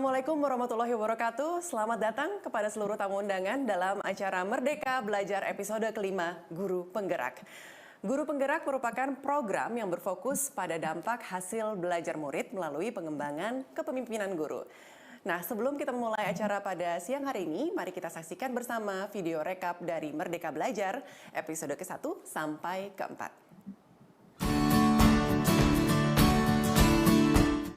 Assalamualaikum warahmatullahi wabarakatuh. Selamat datang kepada seluruh tamu undangan dalam acara Merdeka Belajar episode kelima, Guru Penggerak. Guru Penggerak merupakan program yang berfokus pada dampak hasil belajar murid melalui pengembangan kepemimpinan guru. Nah, sebelum kita memulai acara pada siang hari ini, mari kita saksikan bersama video rekap dari Merdeka Belajar episode ke-1 sampai ke-4.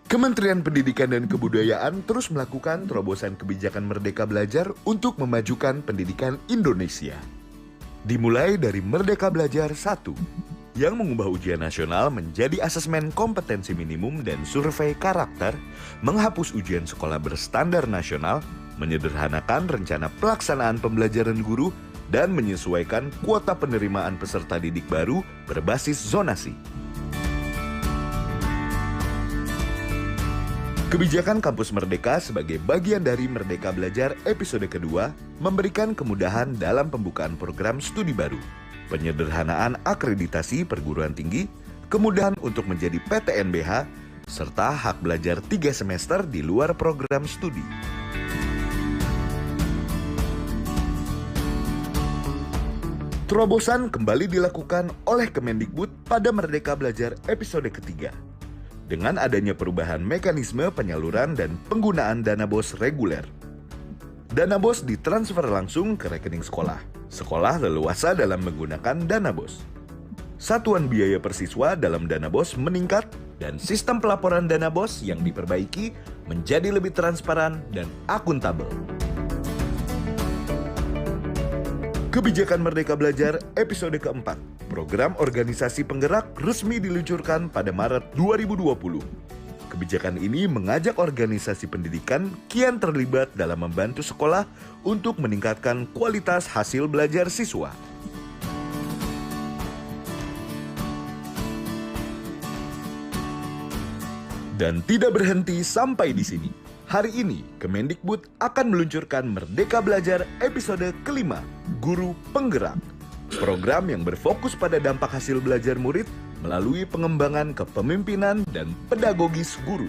Kementerian Pendidikan dan Kebudayaan terus melakukan terobosan kebijakan Merdeka Belajar untuk memajukan pendidikan Indonesia. Dimulai dari Merdeka Belajar 1, yang mengubah ujian nasional menjadi asesmen kompetensi minimum dan survei karakter, menghapus ujian sekolah berstandar nasional, menyederhanakan rencana pelaksanaan pembelajaran guru, dan menyesuaikan kuota penerimaan peserta didik baru berbasis zonasi. Kebijakan Kampus Merdeka sebagai bagian dari Merdeka Belajar episode kedua memberikan kemudahan dalam pembukaan program studi baru, penyederhanaan akreditasi perguruan tinggi, kemudahan untuk menjadi PTNBH, serta hak belajar 3 semester di luar program studi. Terobosan kembali dilakukan oleh Kemendikbud pada Merdeka Belajar episode ketiga. Dengan adanya perubahan mekanisme penyaluran dan penggunaan dana BOS reguler. Dana BOS ditransfer langsung ke rekening sekolah. Sekolah leluasa dalam menggunakan dana BOS. Satuan biaya per siswa dalam dana BOS meningkat dan sistem pelaporan dana BOS yang diperbaiki menjadi lebih transparan dan akuntabel. Kebijakan Merdeka Belajar episode keempat. Program organisasi penggerak resmi diluncurkan pada Maret 2020. Kebijakan ini mengajak organisasi pendidikan kian terlibat dalam membantu sekolah untuk meningkatkan kualitas hasil belajar siswa. Dan tidak berhenti sampai di sini. Hari ini, Kemendikbud akan meluncurkan Merdeka Belajar episode kelima, Guru Penggerak. Program yang berfokus pada dampak hasil belajar murid melalui pengembangan kepemimpinan dan pedagogis guru.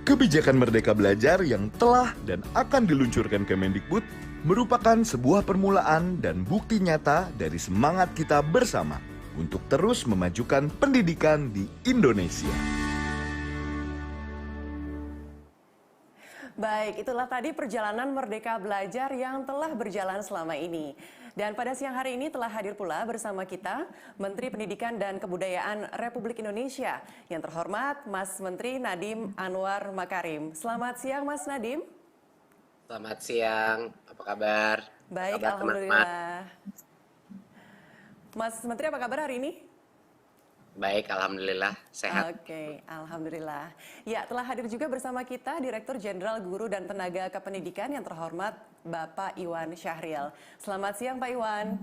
Kebijakan Merdeka Belajar yang telah dan akan diluncurkan Kemendikbud merupakan sebuah permulaan dan bukti nyata dari semangat kita bersama untuk terus memajukan pendidikan di Indonesia. Baik, itulah tadi perjalanan Merdeka Belajar yang telah berjalan selama ini. Dan pada siang hari ini telah hadir pula bersama kita Menteri Pendidikan dan Kebudayaan Republik Indonesia yang terhormat Mas Menteri Nadiem Anwar Makarim. Selamat siang Mas Nadiem. Selamat siang, apa kabar? Baik, kabar, alhamdulillah. teman-teman? Mas Menteri, apa kabar hari ini? Baik, alhamdulillah, sehat. Oke, alhamdulillah. Ya, telah hadir juga bersama kita Direktur Jenderal Guru dan Tenaga Kependidikan yang terhormat Bapak Iwan Syahril. Selamat siang Pak Iwan.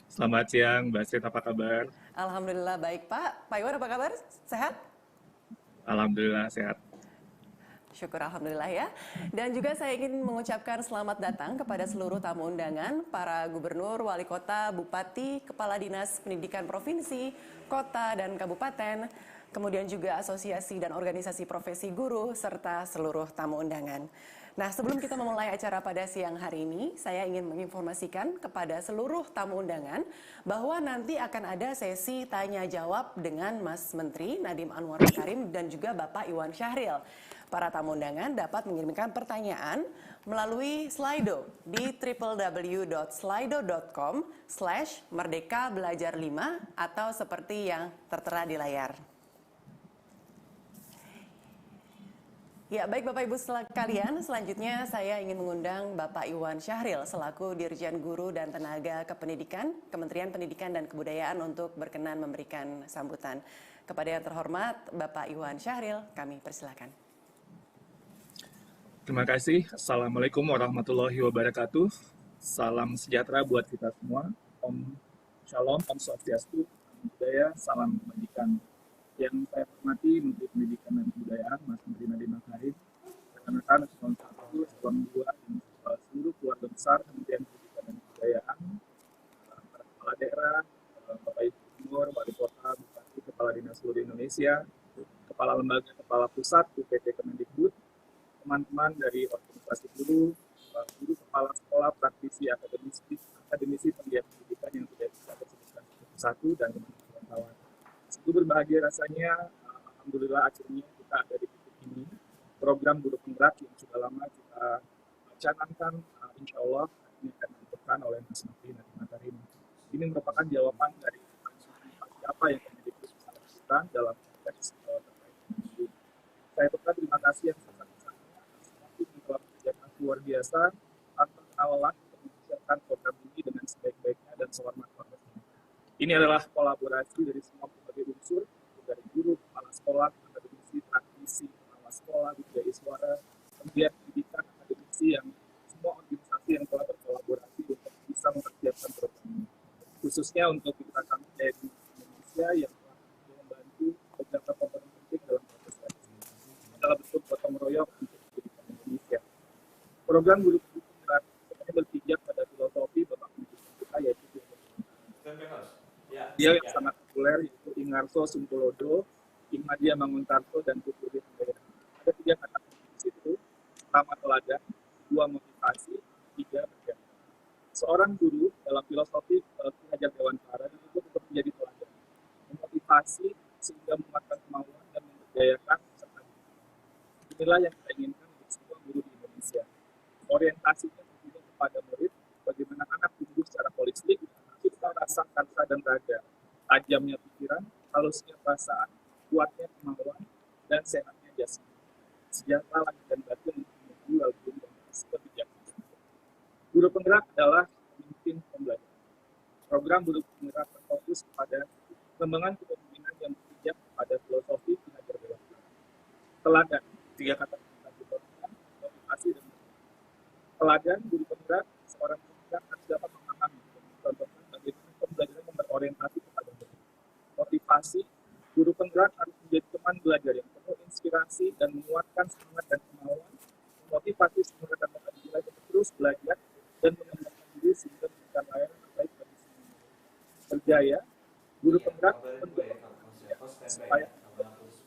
Selamat siang, Mbak Srit, apa kabar? Alhamdulillah baik Pak. Pak Iwan apa kabar? Sehat? Alhamdulillah sehat. Syukur alhamdulillah ya. Dan juga saya ingin mengucapkan selamat datang kepada seluruh tamu undangan, para gubernur, wali kota, bupati, kepala dinas pendidikan provinsi, kota dan kabupaten, kemudian juga asosiasi dan organisasi profesi guru, serta seluruh tamu undangan. Nah, sebelum kita memulai acara pada siang hari ini, saya ingin menginformasikan kepada seluruh tamu undangan bahwa nanti akan ada sesi tanya jawab dengan Mas Menteri Nadiem Anwar Makarim dan juga Bapak Iwan Syahril. Para tamu undangan dapat mengirimkan pertanyaan melalui Slido di www.slido.com/merdekabelajar5 atau seperti yang tertera di layar. Ya, baik Bapak Ibu sekalian, selanjutnya saya ingin mengundang Bapak Iwan Syahril selaku Dirjen Guru dan Tenaga Kependidikan, Kementerian Pendidikan dan Kebudayaan untuk berkenan memberikan sambutan. Kepada yang terhormat Bapak Iwan Syahril, kami persilakan. Terima kasih. Assalamualaikum warahmatullahi wabarakatuh. Salam sejahtera buat kita semua. Om Shalom, Om Swastiastu, Om Budaya, salam pendidikan. Yang saya hormati Menteri Pendidikan dan Kebudayaan, Mas Menteri Nadiem Makarim, rekan-rekan Eselon 1, Eselon 2, dan seluruh keluarga besar Kementerian Pendidikan dan Kebudayaan, para kepala daerah, Bapak Ibu Gubernur, Wali Kota, Bupati, Kepala Dinas seluruh Indonesia, Kepala Lembaga, Kepala Pusat, UPT Kemendikbud, teman-teman dari organisasi guru, guru kepala sekolah, praktisi, akademisi penggiat pendidikan yang tidak bisa disebutkan satu dan kawan-kawan. Sungguh berbahagia rasanya, alhamdulillah akhirnya kita ada di titik ini. Program guru penggerak yang sudah lama kita canangkan, insya Allah ini akan dilakukan oleh Mas Menteri Nadiem Makarim. Ini merupakan jawaban dari apa yang menjadi kesusahan kita dalam konteks terkait ini. Saya ucapkan terima kasih yang sebesar-besarnya semakin telah bekerja luar biasa tanpa kenal lelah untuk mempersiapkan program ini dengan sebaik-baiknya dan sehormat-hormatnya. Ini adalah kolaborasi dari semua berbagai unsur, dari guru, kepala sekolah, akademisi, praktisi, kepala sekolah, budaya suara, penggiat pendidikan, akademisi yang semua organisasi yang telah berkolaborasi untuk bisa mempersiapkan program ini. Khususnya untuk kita kami dari Indonesia yang telah membantu beberapa komponen penting dalam proses ini. Adalah bentuk gotong royong untuk pendidikan Indonesia. Program guru penggerak sebenarnya berpijak pada filosofi Bapak Pendidikan kita yaitu dia yang sangat populer yaitu Ingarso Sungkolodo, Immadia Mangunkarso, dan Putri Handayani. Ada 3 kata kunci di situ. Pertama teladan, 2 motivasi, 3 berjaya. Seorang guru dalam filosofi Ki Hajar Dewantara itu untuk menjadi teladan, memotivasi sehingga menguatkan kemauan dan memberdayakan peserta didik. Inilah yang kita inginkan untuk semua guru di Indonesia. Orientasinya tentunya kepada murid, bagaimana anak tumbuh secara holistik, cipta rasa, karsa, dan raga, tajamnya pikiran, halusnya perasaan, kuatnya kemauan, dan sehatnya jasmani. Sejahtera lahir dan batin untuk menuju walaupun dan kebijaksanaan. Guru penggerak adalah pemimpin pembelajaran. Program guru penggerak berfokus pada pengembangan kepemimpinan yang berpijak pada filosofi Ki Hajar Dewantara. Teladan, 3 kata kunci motivasi dan teladan guru penggerak, seorang penggerak harus dapat memahami dan mencontohkan bagaimana pembelajaran yang berorientasi kepada murid. Motivasi, guru penggerak harus menjadi teman belajar yang penuh inspirasi dan menguatkan semangat dan kemauan, memotivasi semua rekan-rekan belajar untuk terus belajar dan mengembangkan diri sehingga memberikan layanan terbaik bagi semua murid. Berjaya, guru penggerak supaya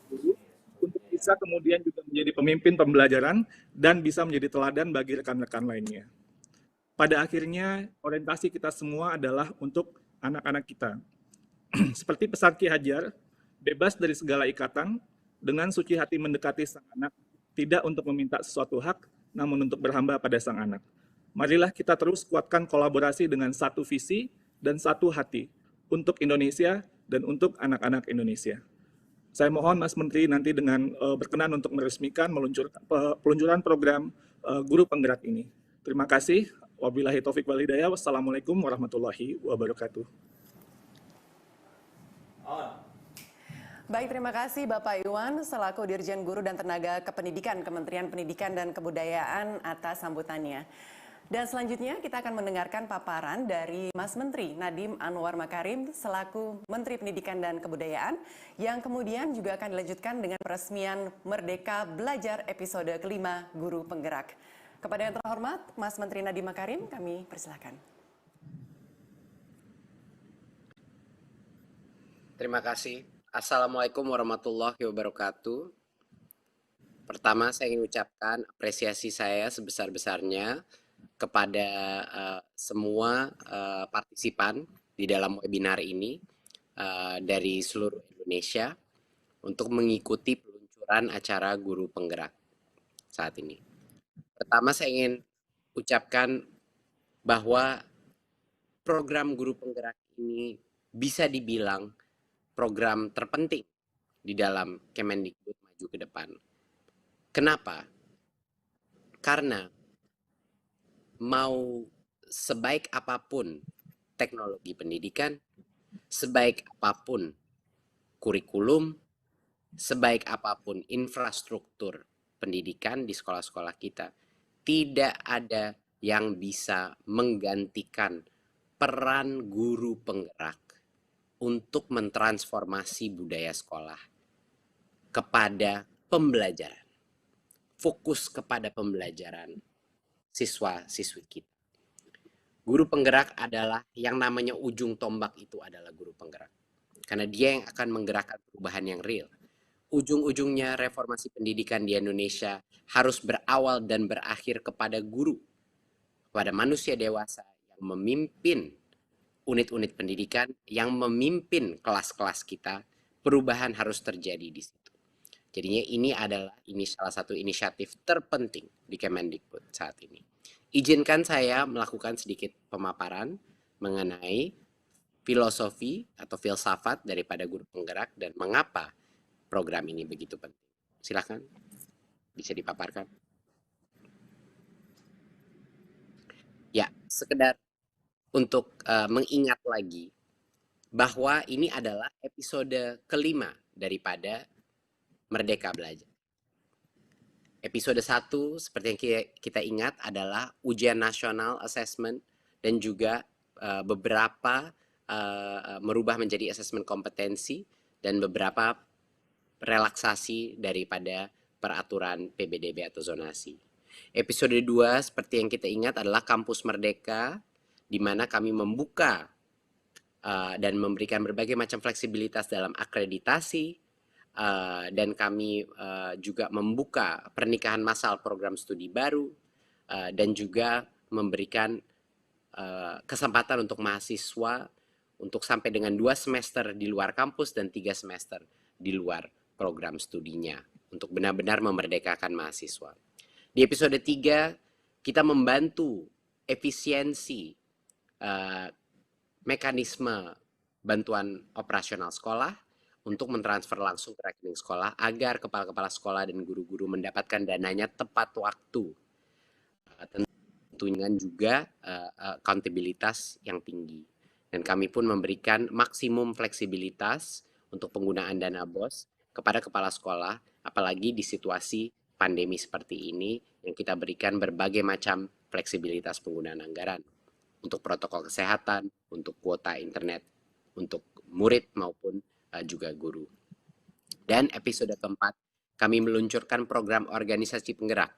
guru untuk bisa kemudian juga menjadi pemimpin pembelajaran dan bisa menjadi teladan bagi rekan-rekan lainnya. Pada akhirnya, orientasi kita semua adalah untuk anak-anak kita. Seperti pesan Ki Hajar, bebas dari segala ikatan, dengan suci hati mendekati sang anak, tidak untuk meminta sesuatu hak, namun untuk berhamba pada sang anak. Marilah kita terus kuatkan kolaborasi dengan satu visi dan satu hati untuk Indonesia dan untuk anak-anak Indonesia. Saya mohon Mas Menteri nanti dengan berkenan untuk meresmikan peluncuran program guru penggerak ini. Terima kasih. Wabillahi taufiq wal hidayah. Wassalamualaikum warahmatullahi wabarakatuh. Baik, terima kasih Bapak Iwan selaku Dirjen Guru dan Tenaga Kependidikan Kementerian Pendidikan dan Kebudayaan atas sambutannya. Dan selanjutnya kita akan mendengarkan paparan dari Mas Menteri Nadiem Anwar Makarim selaku Menteri Pendidikan dan Kebudayaan yang kemudian juga akan dilanjutkan dengan peresmian Merdeka Belajar episode kelima Guru Penggerak. Kepada yang terhormat, Mas Menteri Nadiem Makarim, kami persilakan. Terima kasih. Assalamualaikum warahmatullahi wabarakatuh. Pertama, saya ingin ucapkan apresiasi saya sebesar-besarnya kepada semua partisipan di dalam webinar ini dari seluruh Indonesia untuk mengikuti peluncuran acara Guru Penggerak saat ini. Pertama, saya ingin ucapkan bahwa program Guru Penggerak ini bisa dibilang program terpenting di dalam Kemendikbud maju ke depan. Kenapa? Karena mau sebaik apapun teknologi pendidikan, sebaik apapun kurikulum, sebaik apapun infrastruktur pendidikan di sekolah-sekolah kita, tidak ada yang bisa menggantikan peran guru penggerak untuk mentransformasi budaya sekolah kepada pembelajaran. Fokus kepada pembelajaran siswa-siswi kita. Guru penggerak adalah yang namanya ujung tombak itu adalah guru penggerak. Karena dia yang akan menggerakkan perubahan yang real. ujung-ujungnya reformasi pendidikan di Indonesia harus berawal dan berakhir kepada guru, kepada manusia dewasa yang memimpin unit-unit pendidikan, yang memimpin kelas-kelas kita. Perubahan harus terjadi di situ. Jadinya ini salah satu inisiatif terpenting di Kemendikbud saat ini. Izinkan saya melakukan sedikit pemaparan mengenai filosofi atau filsafat daripada guru penggerak dan mengapa program ini begitu penting. Silakan, bisa dipaparkan. Ya, sekedar untuk mengingat lagi bahwa ini adalah episode kelima daripada Merdeka Belajar. Episode 1 seperti yang kita ingat adalah ujian nasional assessment dan juga beberapa merubah menjadi asesmen kompetensi dan beberapa relaksasi daripada peraturan PBDB atau zonasi. Episode 2 seperti yang kita ingat adalah Kampus Merdeka, di mana kami membuka dan memberikan berbagai macam fleksibilitas dalam akreditasi, dan kami juga membuka pernikahan massal program studi baru, dan juga memberikan kesempatan untuk mahasiswa untuk sampai dengan 2 semester di luar kampus dan 3 semester di luar program studinya untuk benar-benar memerdekakan mahasiswa. Di episode 3 kita membantu efisiensi mekanisme bantuan operasional sekolah untuk mentransfer langsung ke rekening sekolah agar kepala-kepala sekolah dan guru-guru mendapatkan dananya tepat waktu. Tentunya juga accountabilitas yang tinggi. Dan kami pun memberikan maksimum fleksibilitas untuk penggunaan dana BOS kepada kepala sekolah, apalagi di situasi pandemi seperti ini yang kita berikan berbagai macam fleksibilitas penggunaan anggaran untuk protokol kesehatan, untuk kuota internet, untuk murid maupun juga guru. Dan episode keempat, kami meluncurkan program organisasi penggerak,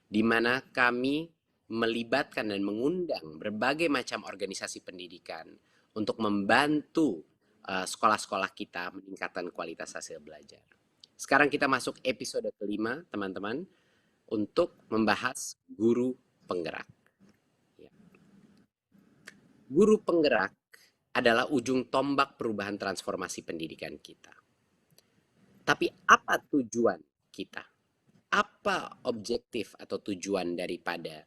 di mana kami melibatkan dan mengundang berbagai macam organisasi pendidikan untuk membantu sekolah-sekolah kita meningkatkan kualitas hasil belajar. Sekarang kita masuk episode kelima, teman-teman, untuk membahas guru penggerak. Guru penggerak adalah ujung tombak perubahan transformasi pendidikan kita. Tapi apa tujuan kita? Apa objektif atau tujuan daripada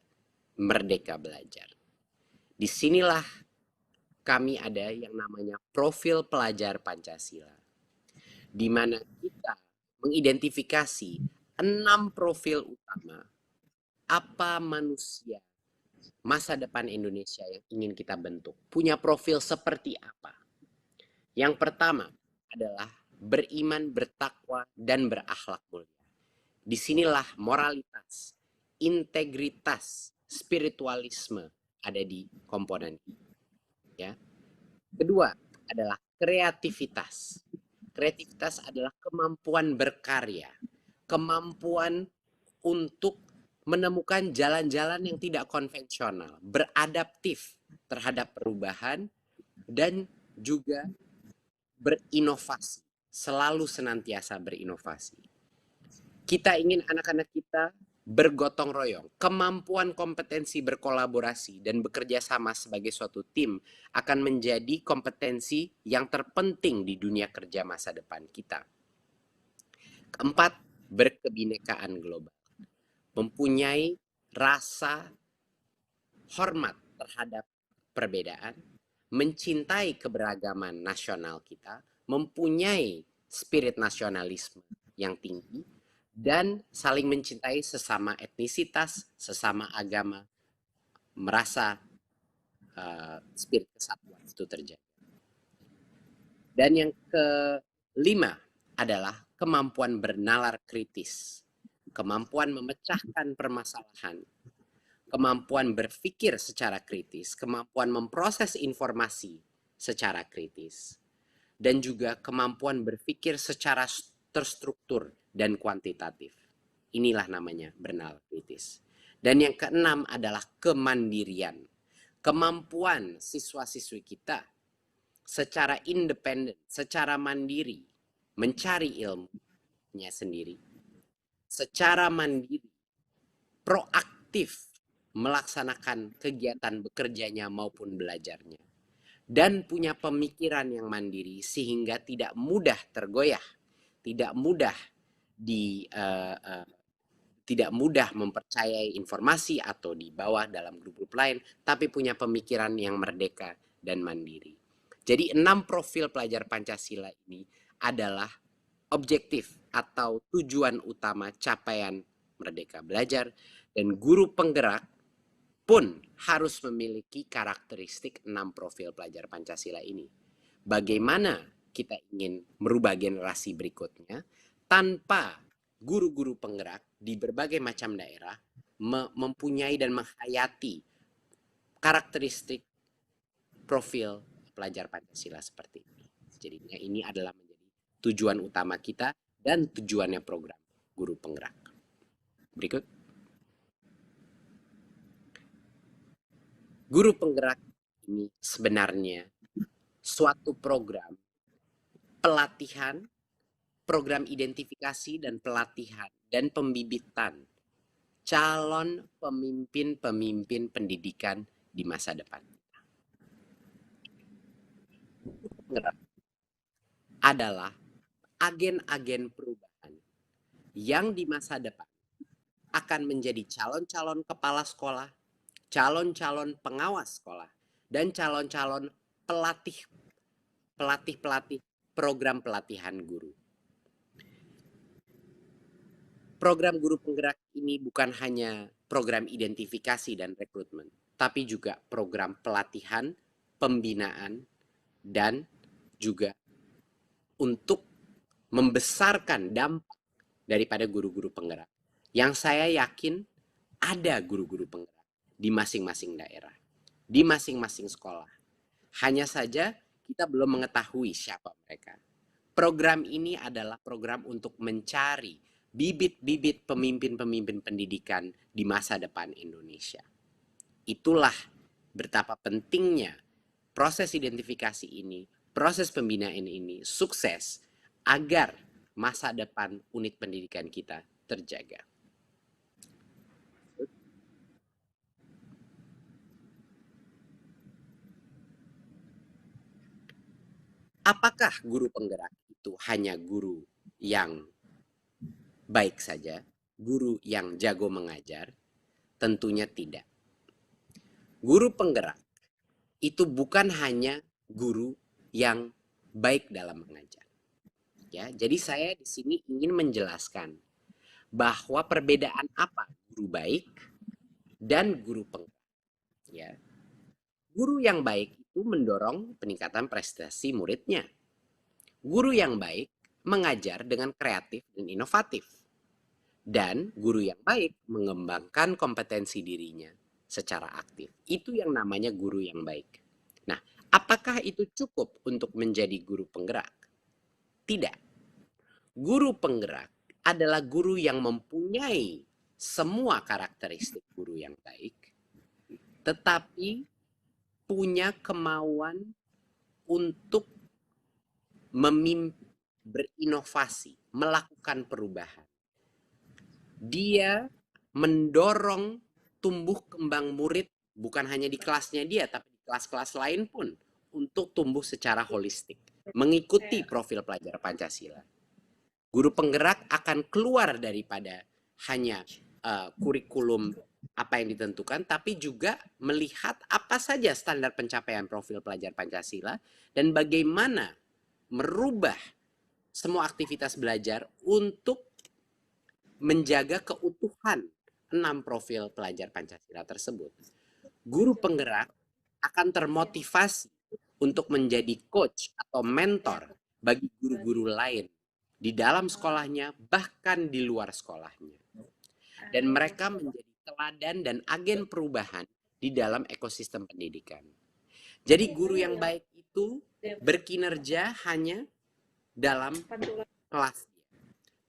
Merdeka Belajar? Disinilah kami ada yang namanya profil pelajar Pancasila, di mana kita mengidentifikasi 6 profil utama apa manusia masa depan Indonesia yang ingin kita bentuk. Punya profil seperti apa? Yang pertama adalah beriman, bertakwa, dan berakhlak mulia. Disinilah moralitas, integritas, spiritualisme ada di komponen ini. Ya. Kedua adalah kreativitas. Kreativitas adalah kemampuan berkarya, kemampuan untuk menemukan jalan-jalan yang tidak konvensional, beradaptif terhadap perubahan, dan juga berinovasi, selalu senantiasa berinovasi. Kita ingin anak-anak kita bergotong royong, kemampuan kompetensi berkolaborasi dan bekerja sama sebagai suatu tim akan menjadi kompetensi yang terpenting di dunia kerja masa depan kita. Keempat, berkebinekaan global. Mempunyai rasa hormat terhadap perbedaan, mencintai keberagaman nasional kita, mempunyai spirit nasionalisme yang tinggi, dan saling mencintai sesama etnisitas, sesama agama, merasa spirit kesatuan itu terjadi. Dan yang kelima adalah kemampuan bernalar kritis, kemampuan memecahkan permasalahan, kemampuan berpikir secara kritis, kemampuan memproses informasi secara kritis, dan juga kemampuan berpikir secara terstruktur dan kuantitatif. Inilah namanya bernalar kritis. Dan yang keenam adalah kemandirian, kemampuan siswa-siswi kita secara independen, secara mandiri, mencari ilmu, muridnya sendiri secara mandiri, proaktif melaksanakan kegiatan bekerjanya maupun belajarnya, dan punya pemikiran yang mandiri sehingga tidak mudah tergoyah, tidak mudah tidak mudah mempercayai informasi atau dibawa dalam grup-grup lain, tapi punya pemikiran yang merdeka dan mandiri. Jadi 6 profil pelajar Pancasila ini adalah objektif atau tujuan utama capaian Merdeka Belajar, dan guru penggerak pun harus memiliki karakteristik 6 profil pelajar Pancasila ini. Bagaimana kita ingin merubah generasi berikutnya tanpa guru-guru penggerak di berbagai macam daerah mempunyai dan menghayati karakteristik profil pelajar Pancasila seperti ini. Jadinya ini adalah menjadi tujuan utama kita dan tujuannya program guru penggerak. Berikut. Guru penggerak ini sebenarnya suatu program pelatihan, program identifikasi dan pelatihan dan pembibitan calon pemimpin-pemimpin pendidikan di masa depan. Adalah agen-agen perubahan yang di masa depan akan menjadi calon-calon kepala sekolah, calon-calon pengawas sekolah, dan calon-calon pelatih program pelatihan guru. Program guru penggerak ini bukan hanya program identifikasi dan rekrutmen, tapi juga program pelatihan, pembinaan, dan juga untuk membesarkan dampak daripada guru-guru penggerak. Yang saya yakin ada guru-guru penggerak di masing-masing daerah, di masing-masing sekolah. Hanya saja kita belum mengetahui siapa mereka. Program ini adalah program untuk mencari bibit-bibit pemimpin-pemimpin pendidikan di masa depan Indonesia. Itulah betapa pentingnya proses identifikasi ini, proses pembinaan ini sukses agar masa depan unit pendidikan kita terjaga. Apakah guru penggerak itu hanya guru yang baik saja, guru yang jago mengajar? Tentunya tidak. Guru penggerak itu bukan hanya guru yang baik dalam mengajar. Ya, jadi saya di sini ingin menjelaskan bahwa perbedaan apa guru baik dan guru penggerak. Ya. Guru yang baik itu mendorong peningkatan prestasi muridnya. Guru yang baik mengajar dengan kreatif dan inovatif. Dan guru yang baik mengembangkan kompetensi dirinya secara aktif. Itu yang namanya guru yang baik. Nah, apakah itu cukup untuk menjadi guru penggerak? Tidak. Guru penggerak adalah guru yang mempunyai semua karakteristik guru yang baik, tetapi punya kemauan untuk berinovasi, melakukan perubahan. Dia mendorong tumbuh kembang murid bukan hanya di kelasnya dia, tapi di kelas-kelas lain pun untuk tumbuh secara holistik, mengikuti profil pelajar Pancasila. Guru penggerak akan keluar daripada hanya kurikulum apa yang ditentukan, tapi juga melihat apa saja standar pencapaian profil pelajar Pancasila dan bagaimana merubah semua aktivitas belajar untuk menjaga keutuhan 6 profil pelajar Pancasila tersebut. Guru penggerak akan termotivasi untuk menjadi coach atau mentor bagi guru-guru lain di dalam sekolahnya, bahkan di luar sekolahnya. Dan mereka menjadi teladan dan agen perubahan di dalam ekosistem pendidikan. Jadi guru yang baik itu berkinerja hanya dalam kelas.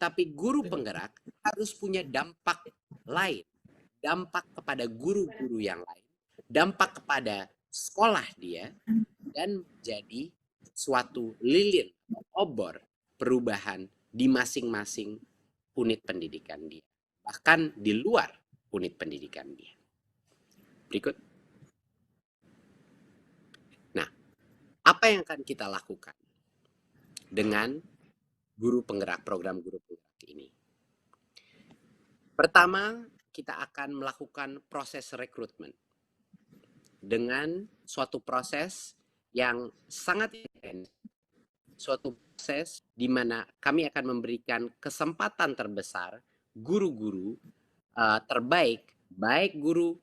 Tapi guru penggerak harus punya dampak lain. Dampak kepada guru-guru yang lain. Dampak kepada sekolah dia. Dan jadi suatu lilin, obor perubahan di masing-masing unit pendidikan dia, bahkan di luar unit pendidikan dia. Berikut. Nah, apa yang akan kita lakukan dengan guru penggerak, program guru penggerak ini? Pertama, kita akan melakukan proses rekrutmen dengan suatu proses yang sangat intens, suatu proses di mana kami akan memberikan kesempatan terbesar guru-guru terbaik, baik guru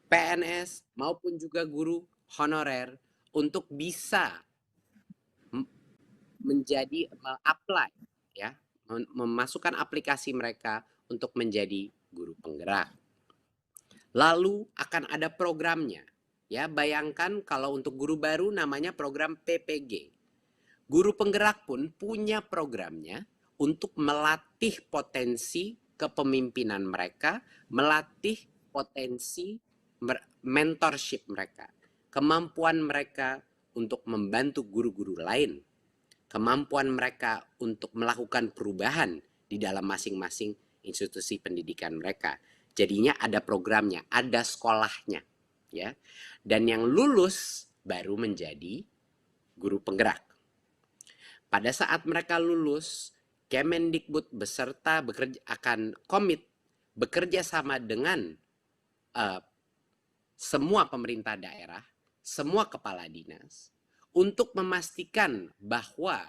PNS maupun juga guru honorer, untuk bisa menjadi apply, ya, memasukkan aplikasi mereka untuk menjadi guru penggerak. Lalu akan ada programnya, ya. Bayangkan kalau untuk guru baru namanya program PPG. Guru penggerak pun punya programnya untuk melatih potensi kepemimpinan mereka, melatih potensi mentorship mereka, kemampuan mereka untuk membantu guru-guru lain, kemampuan mereka untuk melakukan perubahan di dalam masing-masing institusi pendidikan mereka. Jadinya ada programnya, ada sekolahnya, ya. Dan yang lulus baru menjadi guru penggerak. Pada saat mereka lulus, Kemendikbud beserta akan komit bekerja sama dengan semua pemerintah daerah, semua kepala dinas, untuk memastikan bahwa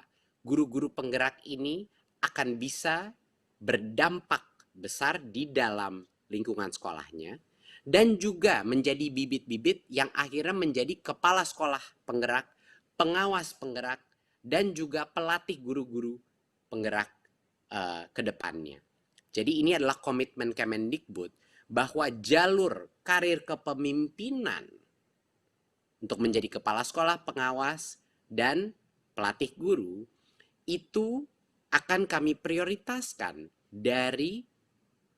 guru-guru penggerak ini akan bisa berdampak besar di dalam lingkungan sekolahnya, dan juga menjadi bibit-bibit yang akhirnya menjadi kepala sekolah penggerak, pengawas penggerak, dan juga pelatih guru-guru penggerak ke depannya. Jadi ini adalah komitmen Kemendikbud bahwa jalur karir kepemimpinan untuk menjadi kepala sekolah, pengawas, dan pelatih guru itu akan kami prioritaskan dari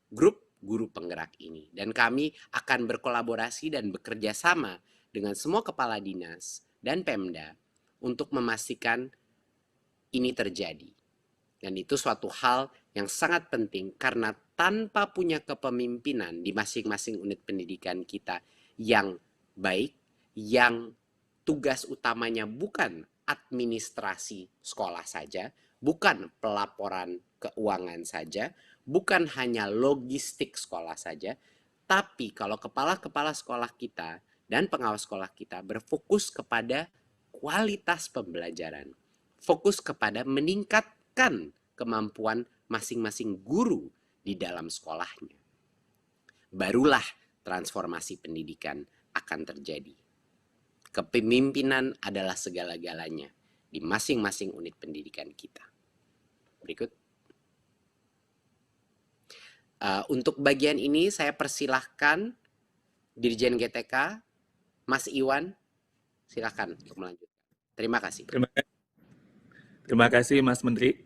grup guru penggerak ini. Dan kami akan berkolaborasi dan bekerja sama dengan semua kepala dinas dan Pemda untuk memastikan ini terjadi. Dan itu suatu hal yang sangat penting, karena tanpa punya kepemimpinan di masing-masing unit pendidikan kita yang baik, yang tugas utamanya bukan administrasi sekolah saja, bukan pelaporan keuangan saja, bukan hanya logistik sekolah saja, tapi kalau kepala-kepala sekolah kita dan pengawas sekolah kita berfokus kepada kualitas pembelajaran, fokus kepada meningkatkan kemampuan masing-masing guru di dalam sekolahnya, barulah transformasi pendidikan akan terjadi. Kepemimpinan adalah segala-galanya di masing-masing unit pendidikan kita. Berikut. Untuk bagian ini saya persilahkan Dirjen GTK, Mas Iwan, silakan untuk melanjutkan. Terima kasih. Terima kasih Mas Menteri.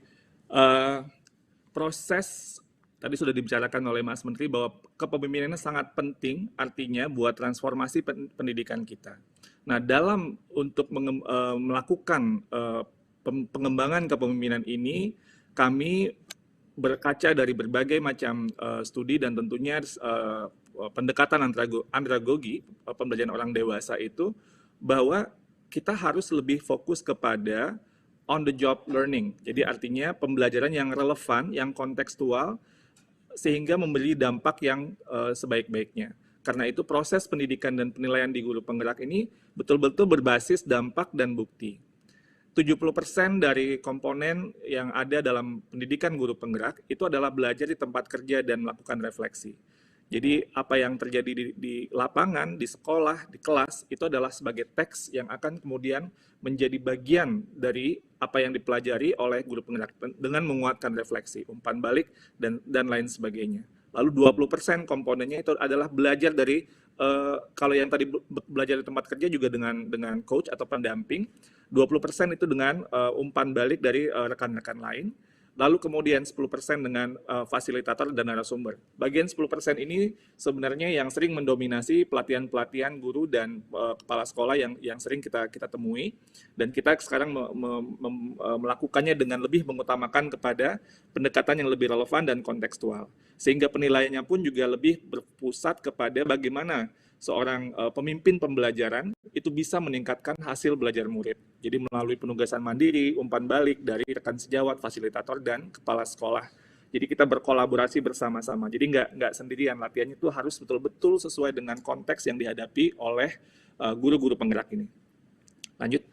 Proses tadi sudah dibicarakan oleh Mas Menteri bahwa kepemimpinannya sangat penting, artinya buat transformasi pendidikan kita. Nah, dalam untuk melakukan pengembangan kepemimpinan ini, kami berkaca dari berbagai macam studi dan tentunya pendekatan andragogi pembelajaran orang dewasa itu, bahwa kita harus lebih fokus kepada on the job learning. Jadi artinya pembelajaran yang relevan, yang kontekstual, sehingga memberi dampak yang sebaik-baiknya. Karena itu proses pendidikan dan penilaian di guru penggerak ini betul-betul berbasis dampak dan bukti. 70% dari komponen yang ada dalam pendidikan guru penggerak itu adalah belajar di tempat kerja dan melakukan refleksi. Jadi apa yang terjadi di lapangan, di sekolah, di kelas, itu adalah sebagai teks yang akan kemudian menjadi bagian dari apa yang dipelajari oleh guru penggerak dengan menguatkan refleksi, umpan balik, dan lain sebagainya. Lalu 20% komponennya itu adalah belajar dari, kalau yang tadi belajar di tempat kerja juga dengan coach atau pendamping, 20% itu dengan umpan balik dari rekan-rekan lain, Lalu kemudian 10% dengan fasilitator dan narasumber. Bagian 10% ini sebenarnya yang sering mendominasi pelatihan-pelatihan guru dan kepala sekolah yang sering kita temui, dan kita sekarang melakukannya dengan lebih mengutamakan kepada pendekatan yang lebih relevan dan kontekstual. Sehingga penilaiannya pun juga lebih berpusat kepada bagaimana seorang pemimpin pembelajaran itu bisa meningkatkan hasil belajar murid. Jadi melalui penugasan mandiri, umpan balik dari rekan sejawat, fasilitator, dan kepala sekolah. Jadi kita berkolaborasi bersama-sama. Jadi nggak sendirian, latihannya itu harus betul-betul sesuai dengan konteks yang dihadapi oleh guru-guru penggerak ini. Lanjut.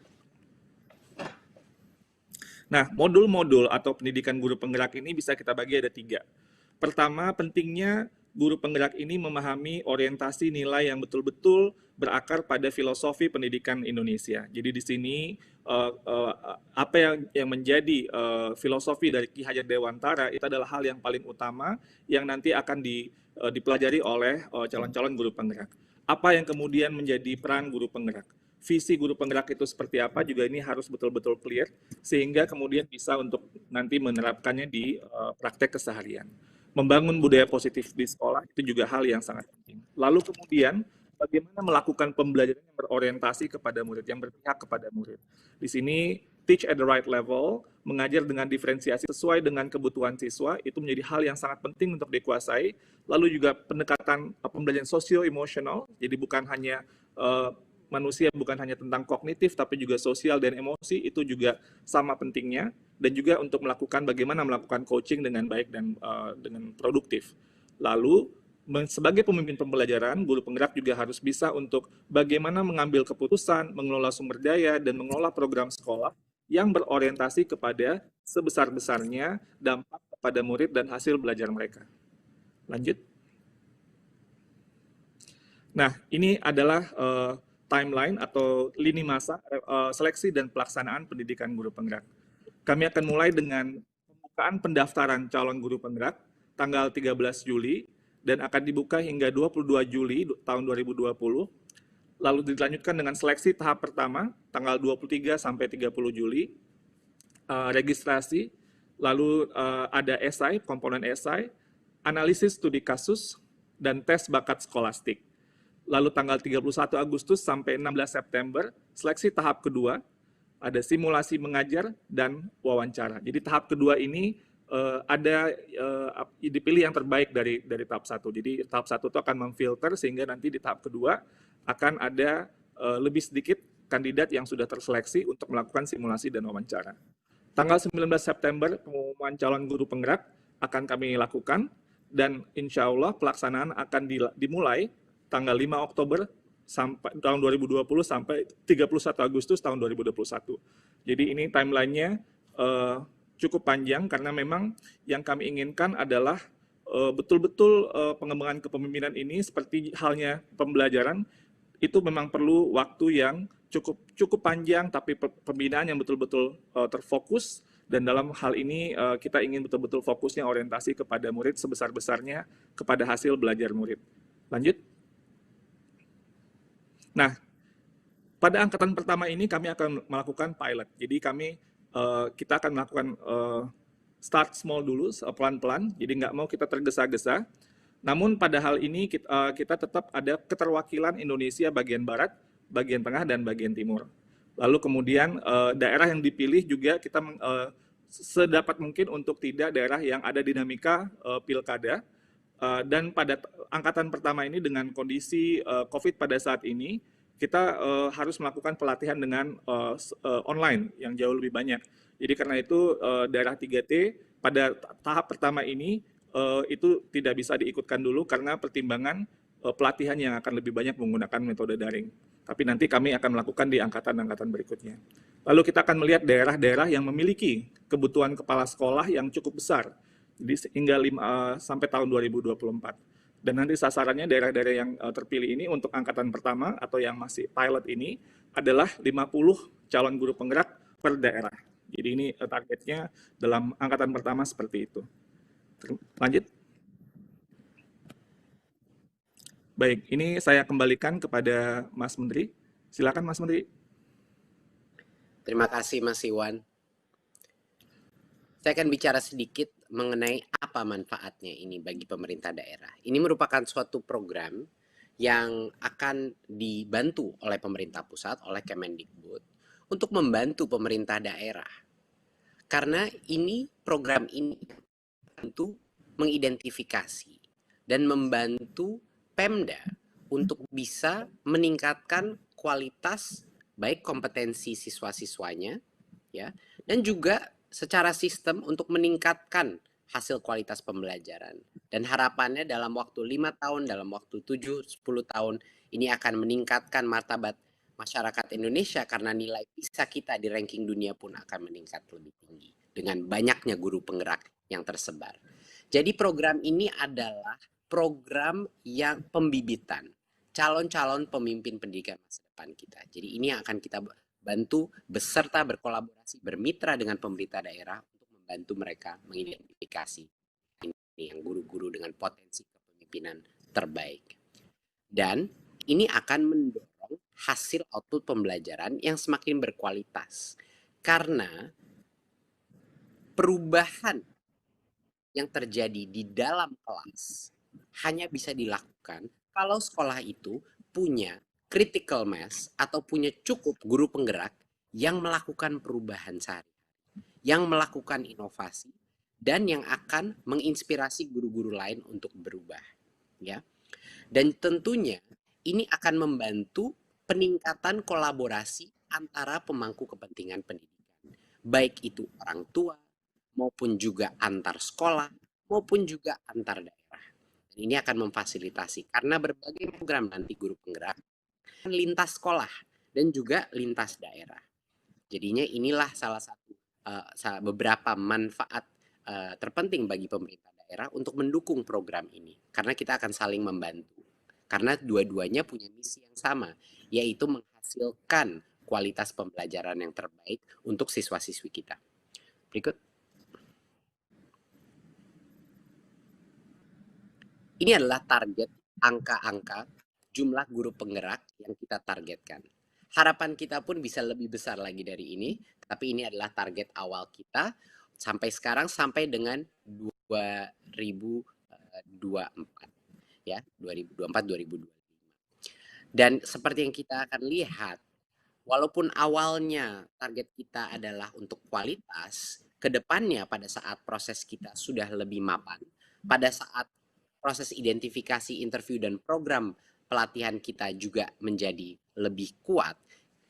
Nah, modul-modul atau pendidikan guru penggerak ini bisa kita bagi ada 3. Pertama, pentingnya guru penggerak ini memahami orientasi nilai yang betul-betul berakar pada filosofi pendidikan Indonesia. Jadi di sini apa yang menjadi filosofi dari Ki Hajar Dewantara itu adalah hal yang paling utama yang nanti akan dipelajari oleh calon-calon guru penggerak. Apa yang kemudian menjadi peran guru penggerak? Visi guru penggerak itu seperti apa juga ini harus betul-betul clear sehingga kemudian bisa untuk nanti menerapkannya di praktek keseharian. Membangun budaya positif di sekolah itu juga hal yang sangat penting. Lalu kemudian bagaimana melakukan pembelajaran yang berorientasi kepada murid, yang berpihak kepada murid. Di sini teach at the right level, mengajar dengan diferensiasi sesuai dengan kebutuhan siswa, itu menjadi hal yang sangat penting untuk dikuasai. Lalu juga pendekatan pembelajaran sosio-emosional, jadi bukan hanya manusia bukan hanya tentang kognitif, tapi juga sosial dan emosi, itu juga sama pentingnya. Dan juga untuk melakukan bagaimana melakukan coaching dengan baik dan dengan produktif. Lalu, sebagai pemimpin pembelajaran, guru penggerak juga harus bisa untuk bagaimana mengambil keputusan, mengelola sumber daya, dan mengelola program sekolah yang berorientasi kepada sebesar-besarnya dampak kepada murid dan hasil belajar mereka. Lanjut. Nah, ini adalah timeline atau lini masa seleksi dan pelaksanaan pendidikan guru penggerak. Kami akan mulai dengan pembukaan pendaftaran calon guru penggerak tanggal 13 Juli dan akan dibuka hingga 22 Juli tahun 2020. Lalu dilanjutkan dengan seleksi tahap pertama tanggal 23 sampai 30 Juli. Registrasi, lalu ada esai, komponen esai, analisis studi kasus, dan tes bakat skolastik. Lalu tanggal 31 Agustus sampai 16 September, seleksi tahap kedua, ada simulasi mengajar dan wawancara. Jadi tahap kedua ini dipilih yang terbaik dari tahap 1. Jadi tahap 1 itu akan memfilter sehingga nanti di tahap kedua akan ada lebih sedikit kandidat yang sudah terseleksi untuk melakukan simulasi dan wawancara. Tanggal 19 September pengumuman calon guru penggerak akan kami lakukan dan insya Allah pelaksanaan akan dimulai tanggal 5 Oktober sampai tahun 2020 sampai 31 Agustus tahun 2021. Jadi ini timelinenya cukup panjang karena memang yang kami inginkan adalah betul-betul pengembangan kepemimpinan ini seperti halnya pembelajaran itu memang perlu waktu yang cukup panjang tapi pembinaan yang betul-betul terfokus dan dalam hal ini kita ingin betul-betul fokusnya orientasi kepada murid sebesar-besarnya kepada hasil belajar murid. Lanjut. Nah, pada angkatan pertama ini kami akan melakukan pilot. Jadi kita akan melakukan start small dulu, pelan-pelan. Jadi nggak mau kita tergesa-gesa. Namun pada hal ini kita tetap ada keterwakilan Indonesia bagian barat, bagian tengah, dan bagian timur. Lalu kemudian daerah yang dipilih juga kita sedapat mungkin untuk tidak daerah yang ada dinamika pilkada. Dan pada angkatan pertama ini dengan kondisi COVID pada saat ini, kita harus melakukan pelatihan dengan online yang jauh lebih banyak. Jadi karena itu daerah 3T pada tahap pertama ini itu tidak bisa diikutkan dulu karena pertimbangan pelatihan yang akan lebih banyak menggunakan metode daring. Tapi nanti kami akan melakukan di angkatan-angkatan berikutnya. Lalu kita akan melihat daerah-daerah yang memiliki kebutuhan kepala sekolah yang cukup besar. Jadi hingga sampai tahun 2024. Dan nanti sasarannya daerah-daerah yang terpilih ini untuk angkatan pertama atau yang masih pilot ini adalah 50 calon guru penggerak per daerah. Jadi ini targetnya dalam angkatan pertama seperti itu. Lanjut. Baik, ini saya kembalikan kepada Mas Menteri. Silakan Mas Menteri. Terima kasih Mas Iwan. Saya akan bicara sedikit mengenai apa manfaatnya ini bagi pemerintah daerah. Ini merupakan suatu program yang akan dibantu oleh pemerintah pusat, oleh Kemendikbud, untuk membantu pemerintah daerah. Karena ini program ini untuk mengidentifikasi dan membantu Pemda untuk bisa meningkatkan kualitas baik kompetensi siswa-siswanya ya, dan juga secara sistem untuk meningkatkan hasil kualitas pembelajaran. Dan harapannya dalam waktu 5 tahun, dalam waktu 7-10 tahun, ini akan meningkatkan martabat masyarakat Indonesia karena nilai PISA kita di ranking dunia pun akan meningkat lebih tinggi dengan banyaknya guru penggerak yang tersebar. Jadi program ini adalah program yang pembibitan calon-calon pemimpin pendidikan masa depan kita. Jadi ini yang akan kita bantu beserta berkolaborasi, bermitra dengan pemerintah daerah untuk membantu mereka mengidentifikasi ini yang guru-guru dengan potensi kepemimpinan terbaik. Dan ini akan mendorong hasil output pembelajaran yang semakin berkualitas. Karena perubahan yang terjadi di dalam kelas hanya bisa dilakukan kalau sekolah itu punya critical mass atau punya cukup guru penggerak yang melakukan perubahan sehari, yang melakukan inovasi, dan yang akan menginspirasi guru-guru lain untuk berubah. Ya. Dan tentunya ini akan membantu peningkatan kolaborasi antara pemangku kepentingan pendidikan. Baik itu orang tua, maupun juga antar sekolah, maupun juga antar daerah. Dan ini akan memfasilitasi karena berbagai program nanti guru penggerak lintas sekolah dan juga lintas daerah. Jadinya inilah salah satu beberapa manfaat terpenting bagi pemerintah daerah untuk mendukung program ini. Karena kita akan saling membantu. Karena dua-duanya punya misi yang sama, yaitu menghasilkan kualitas pembelajaran yang terbaik untuk siswa-siswi kita. Berikut. Ini adalah target angka-angka jumlah guru penggerak yang kita targetkan. Harapan kita pun bisa lebih besar lagi dari ini, tapi ini adalah target awal kita sampai sekarang sampai dengan 2024 ya, 2024-2025. Dan seperti yang kita akan lihat, walaupun awalnya target kita adalah untuk kualitas, kedepannya pada saat proses kita sudah lebih mapan, pada saat proses identifikasi, interview, dan program pelatihan kita juga menjadi lebih kuat,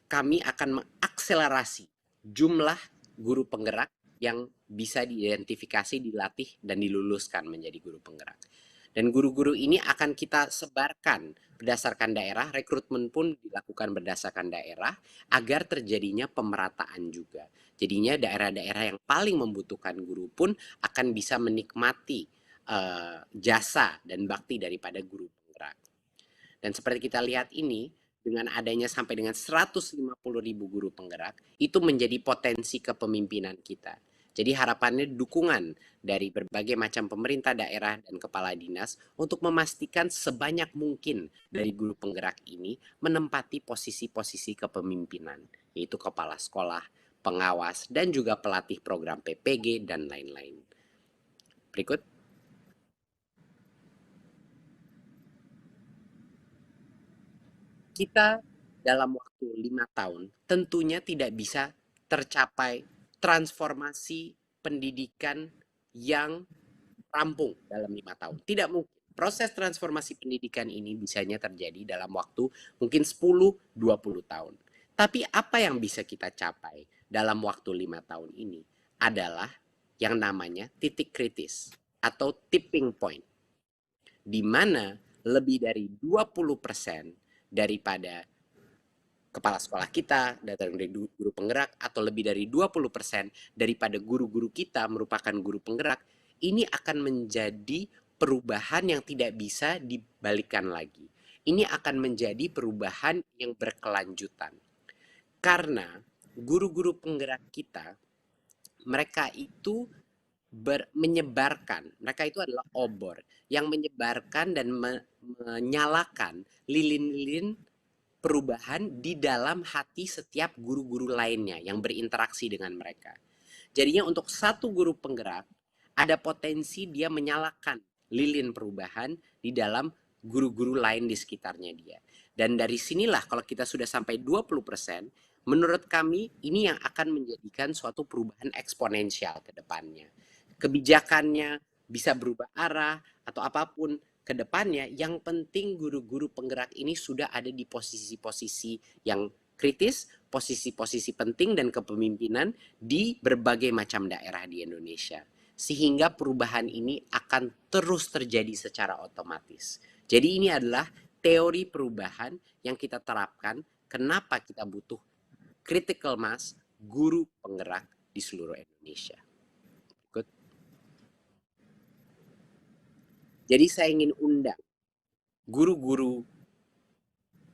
kami akan mengakselerasi jumlah guru penggerak yang bisa diidentifikasi, dilatih, dan diluluskan menjadi guru penggerak. Dan guru-guru ini akan kita sebarkan berdasarkan daerah, rekrutmen pun dilakukan berdasarkan daerah, agar terjadinya pemerataan juga. Jadinya daerah-daerah yang paling membutuhkan guru pun akan bisa menikmati jasa dan bakti daripada guru penggerak. Dan seperti kita lihat ini, dengan adanya sampai dengan 150.000 guru penggerak, itu menjadi potensi kepemimpinan kita. Jadi harapannya dukungan dari berbagai macam pemerintah daerah dan kepala dinas untuk memastikan sebanyak mungkin dari guru penggerak ini menempati posisi-posisi kepemimpinan, yaitu kepala sekolah, pengawas, dan juga pelatih program PPG, dan lain-lain. Berikut. Kita dalam waktu 5 tahun tentunya tidak bisa tercapai transformasi pendidikan yang rampung dalam 5 tahun. Tidak mungkin. Proses transformasi pendidikan ini bisanya terjadi dalam waktu mungkin 10-20 tahun. Tapi apa yang bisa kita capai dalam waktu 5 tahun ini adalah yang namanya titik kritis atau tipping point, di mana lebih dari 20% daripada kepala sekolah kita, dari guru penggerak, atau lebih dari 20% daripada guru-guru kita merupakan guru penggerak, ini akan menjadi perubahan yang tidak bisa dibalikkan lagi. Ini akan menjadi perubahan yang berkelanjutan. Karena guru-guru penggerak kita, mereka itu menyebarkan, mereka itu adalah obor yang menyebarkan dan menyalakan lilin-lilin perubahan di dalam hati setiap guru-guru lainnya yang berinteraksi dengan mereka. Jadinya untuk satu guru penggerak, ada potensi dia menyalakan lilin perubahan di dalam guru-guru lain di sekitarnya dia. Dan dari sinilah kalau kita sudah sampai 20%, menurut kami ini yang akan menjadikan suatu perubahan eksponensial ke depannya. Kebijakannya bisa berubah arah atau apapun ke depannya, yang penting guru-guru penggerak ini sudah ada di posisi-posisi yang kritis, posisi-posisi penting dan kepemimpinan di berbagai macam daerah di Indonesia. Sehingga perubahan ini akan terus terjadi secara otomatis. Jadi ini adalah teori perubahan yang kita terapkan, kenapa kita butuh critical mass guru penggerak di seluruh Indonesia. Good. Jadi saya ingin undang guru-guru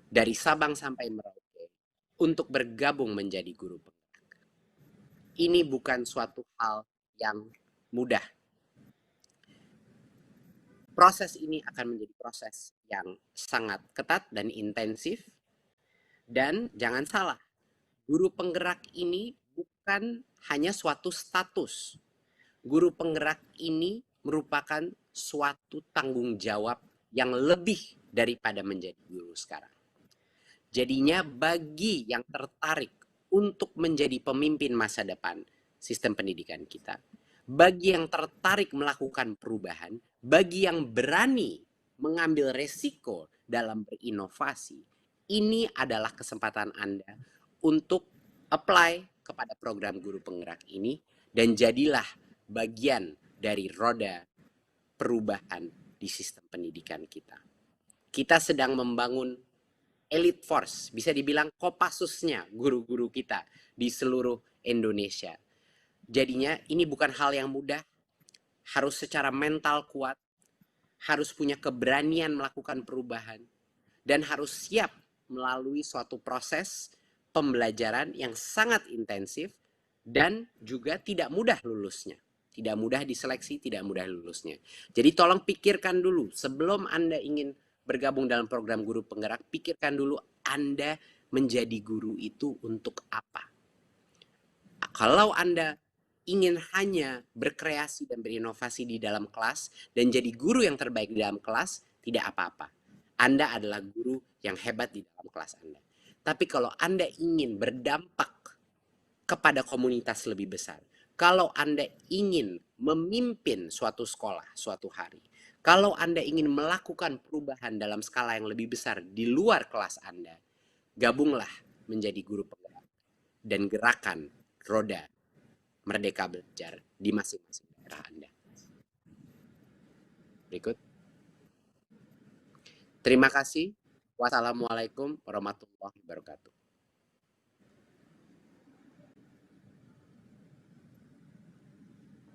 dari Sabang sampai Merauke untuk bergabung menjadi guru penggerak. Ini bukan suatu hal yang mudah. Proses ini akan menjadi proses yang sangat ketat dan intensif. Dan jangan salah, guru penggerak ini bukan hanya suatu status. Guru penggerak ini merupakan suatu tanggung jawab yang lebih daripada menjadi guru sekarang. Jadinya bagi yang tertarik untuk menjadi pemimpin masa depan sistem pendidikan kita, bagi yang tertarik melakukan perubahan, bagi yang berani mengambil resiko dalam berinovasi, ini adalah kesempatan Anda untuk apply kepada program guru penggerak ini dan jadilah bagian dari roda perubahan di sistem pendidikan kita. Kita sedang membangun elite force, bisa dibilang Kopassusnya guru-guru kita di seluruh Indonesia. Jadinya ini bukan hal yang mudah, harus secara mental kuat, harus punya keberanian melakukan perubahan, dan harus siap melalui suatu proses pembelajaran yang sangat intensif dan juga tidak mudah lulusnya. Tidak mudah diseleksi, tidak mudah lulusnya. Jadi tolong pikirkan dulu, sebelum Anda ingin bergabung dalam program guru penggerak, pikirkan dulu Anda menjadi guru itu untuk apa. Kalau Anda ingin hanya berkreasi dan berinovasi di dalam kelas dan jadi guru yang terbaik di dalam kelas, tidak apa-apa. Anda adalah guru yang hebat di dalam kelas Anda. Tapi kalau Anda ingin berdampak kepada komunitas lebih besar, kalau Anda ingin memimpin suatu sekolah suatu hari, kalau Anda ingin melakukan perubahan dalam skala yang lebih besar di luar kelas Anda, gabunglah menjadi guru penggerak dan gerakan roda Merdeka Belajar di masing-masing daerah Anda. Berikut. Terima kasih. Wassalamualaikum warahmatullahi wabarakatuh.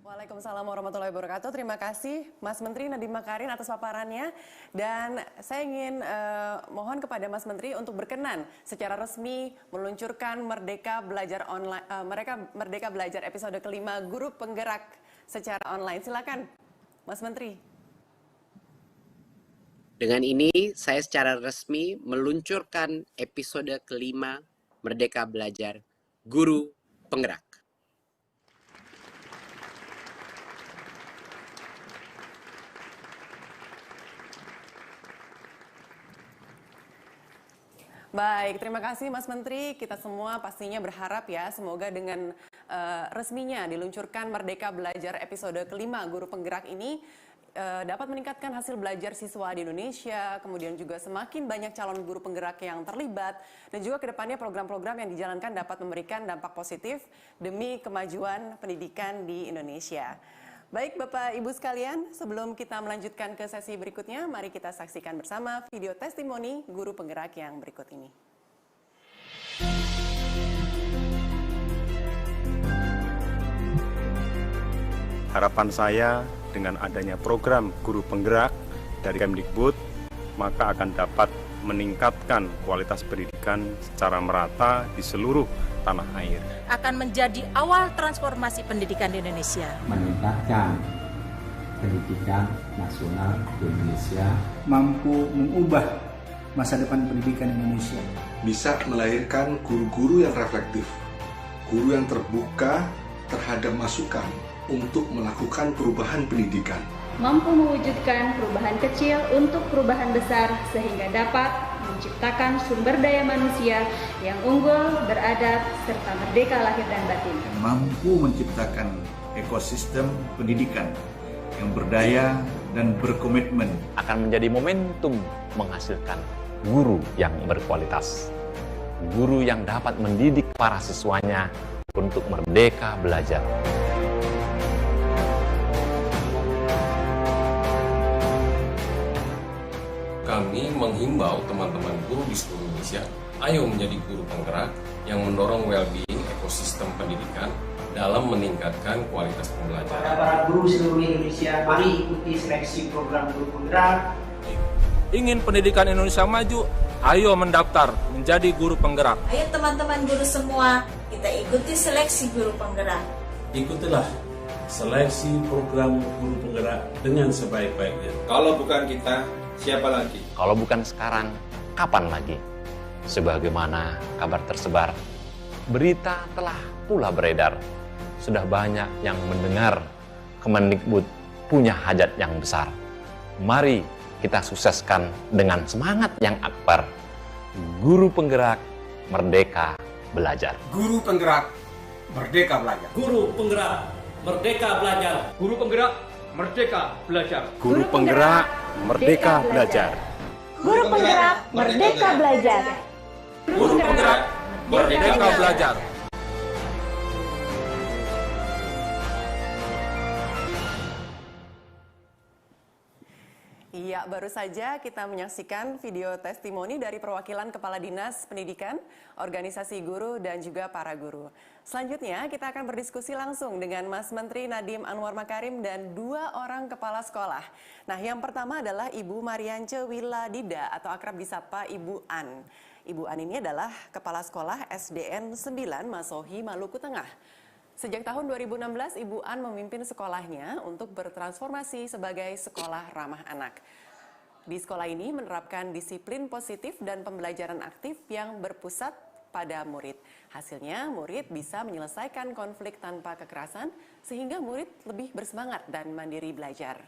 Waalaikumsalam warahmatullahi wabarakatuh. Terima kasih Mas Menteri Nadiem Makarim atas paparannya. Dan saya ingin mohon kepada Mas Menteri untuk berkenan secara resmi meluncurkan Merdeka Belajar online, Merdeka Belajar episode kelima Guru Penggerak secara online. Silakan Mas Menteri. Dengan ini saya secara resmi meluncurkan episode kelima Merdeka Belajar Guru Penggerak. Baik, terima kasih Mas Menteri. Kita semua pastinya berharap ya, semoga dengan resminya diluncurkan Merdeka Belajar episode kelima Guru Penggerak ini dapat meningkatkan hasil belajar siswa di Indonesia, kemudian juga semakin banyak calon guru penggerak yang terlibat, dan juga kedepannya program-program yang dijalankan dapat memberikan dampak positif demi kemajuan pendidikan di Indonesia. Baik Bapak Ibu sekalian, sebelum kita melanjutkan ke sesi berikutnya, mari kita saksikan bersama video testimoni guru penggerak yang berikut ini. Harapan saya dengan adanya program guru penggerak dari Kemdikbud, maka akan dapat meningkatkan kualitas pendidikan secara merata di seluruh tanah air. Akan menjadi awal transformasi pendidikan di Indonesia. Meningkatkan pendidikan nasional di Indonesia. Mampu mengubah masa depan pendidikan Indonesia. Bisa melahirkan guru-guru yang reflektif, guru yang terbuka terhadap masukan untuk melakukan perubahan pendidikan. Mampu mewujudkan perubahan kecil untuk perubahan besar sehingga dapat menciptakan sumber daya manusia yang unggul, beradab, serta merdeka lahir dan batin. Mampu menciptakan ekosistem pendidikan yang berdaya dan berkomitmen. Akan menjadi momentum menghasilkan guru yang berkualitas. Guru yang dapat mendidik para siswanya untuk merdeka belajar. Kami menghimbau teman-teman guru di seluruh Indonesia, ayo menjadi guru penggerak yang mendorong well-being ekosistem pendidikan dalam meningkatkan kualitas pembelajaran. Para guru seluruh Indonesia, mari ikuti seleksi program guru penggerak. Ingin pendidikan Indonesia maju, ayo mendaftar menjadi guru penggerak. Ayo teman-teman guru semua, kita ikuti seleksi guru penggerak. Ikutilah seleksi program guru penggerak dengan sebaik-baiknya. Kalau bukan kita, siapa lagi? Kalau bukan sekarang, kapan lagi? Sebagaimana kabar tersebar, berita telah pula beredar. Sudah banyak yang mendengar Kemendikbud punya hajat yang besar. Mari kita sukseskan dengan semangat yang akbar. Guru penggerak, merdeka belajar. Guru penggerak, merdeka belajar. Guru penggerak, merdeka belajar. Guru penggerak, merdeka belajar. Guru penggerak, merdeka belajar. Guru penggerak, merdeka belajar. Guru penggerak, merdeka belajar. Iya, baru saja kita menyaksikan video testimoni dari perwakilan Kepala Dinas Pendidikan, organisasi guru, dan juga para guru. Selanjutnya, kita akan berdiskusi langsung dengan Mas Menteri Nadiem Anwar Makarim dan 2 orang kepala sekolah. Nah, yang pertama adalah Ibu Mariance Wiladida atau akrab disapa Ibu An. Ibu An ini adalah Kepala Sekolah SDN 9 Masohi, Maluku Tengah. Sejak tahun 2016, Ibu An memimpin sekolahnya untuk bertransformasi sebagai sekolah ramah anak. Di sekolah ini menerapkan disiplin positif dan pembelajaran aktif yang berpusat pada murid. Hasilnya, murid bisa menyelesaikan konflik tanpa kekerasan, sehingga murid lebih bersemangat dan mandiri belajar.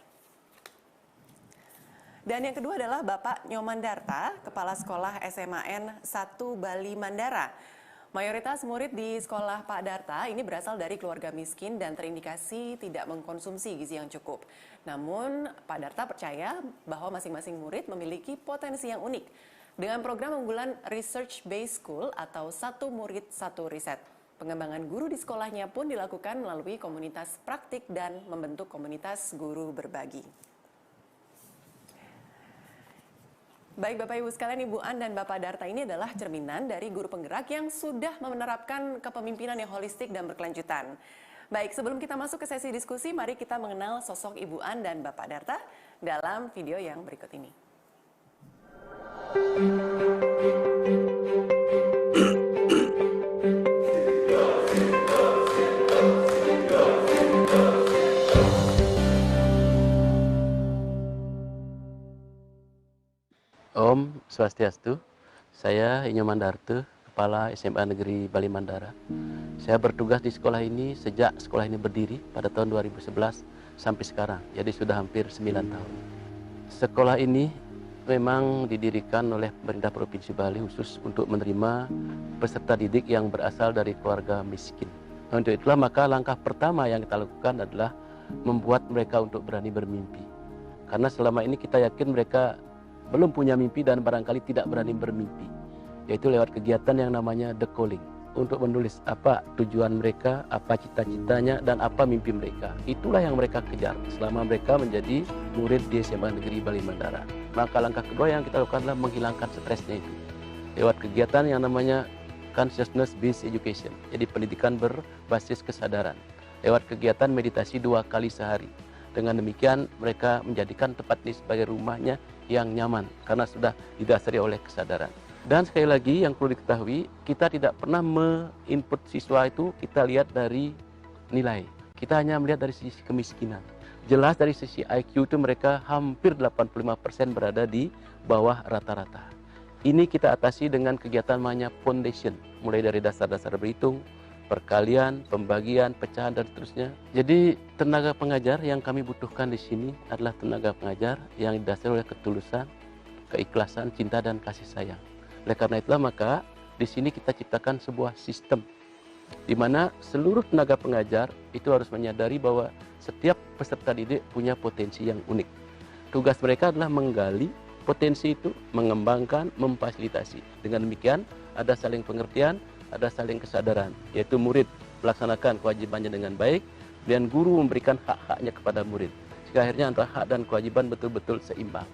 Dan yang kedua adalah Bapak Nyomandarta, Kepala Sekolah SMAN 1 Bali Mandara. Mayoritas murid di sekolah Pak Darta ini berasal dari keluarga miskin dan terindikasi tidak mengkonsumsi gizi yang cukup. Namun, Pak Darta percaya bahwa masing-masing murid memiliki potensi yang unik. Dengan program unggulan Research Based School atau satu murid satu riset. Pengembangan guru di sekolahnya pun dilakukan melalui komunitas praktik dan membentuk komunitas guru berbagi. Baik Bapak Ibu sekalian, Ibu An dan Bapak Darta ini adalah cerminan dari guru penggerak yang sudah menerapkan kepemimpinan yang holistik dan berkelanjutan. Baik, sebelum kita masuk ke sesi diskusi, mari kita mengenal sosok Ibu An dan Bapak Darta dalam video yang berikut ini. Om Swastiastu, saya Nyomandarta, Kepala SMA Negeri Bali Mandara. Saya bertugas di sekolah ini sejak sekolah ini berdiri pada tahun 2011 sampai sekarang, jadi sudah hampir 9 tahun. Sekolah ini memang didirikan oleh pemerintah Provinsi Bali khusus untuk menerima peserta didik yang berasal dari keluarga miskin. Untuk itulah maka langkah pertama yang kita lakukan adalah membuat mereka untuk berani bermimpi. Karena selama ini kita yakin mereka belum punya mimpi dan barangkali tidak berani bermimpi, yaitu lewat kegiatan yang namanya The Calling, untuk menulis apa tujuan mereka, apa cita-citanya, dan apa mimpi mereka. Itulah yang mereka kejar selama mereka menjadi murid di SMA Negeri Bali Mandara. Maka langkah kedua yang kita lakukan adalah menghilangkan stresnya itu lewat kegiatan yang namanya Consciousness Based Education, jadi pendidikan berbasis kesadaran, lewat kegiatan meditasi 2 kali sehari. Dengan demikian mereka menjadikan tempat ini sebagai rumahnya yang nyaman karena sudah didasari oleh kesadaran. Dan sekali lagi yang perlu diketahui, kita tidak pernah me-input siswa itu kita lihat dari nilai. Kita hanya melihat dari sisi kemiskinan. Jelas dari sisi IQ itu mereka hampir 85% berada di bawah rata-rata. Ini kita atasi dengan kegiatan namanya foundation, mulai dari dasar-dasar berhitung, perkalian, pembagian, pecahan, dan seterusnya. Jadi tenaga pengajar yang kami butuhkan di sini adalah tenaga pengajar yang didasari oleh ketulusan, keikhlasan, cinta, dan kasih sayang. Oleh karena itulah maka di sini kita ciptakan sebuah sistem di mana seluruh tenaga pengajar itu harus menyadari bahwa setiap peserta didik punya potensi yang unik. Tugas mereka adalah menggali potensi itu, mengembangkan, memfasilitasi. Dengan demikian, ada saling pengertian, ada saling kesadaran, yaitu murid melaksanakan kewajibannya dengan baik, dan guru memberikan hak-haknya kepada murid. Sehingga akhirnya antara hak dan kewajiban betul-betul seimbang.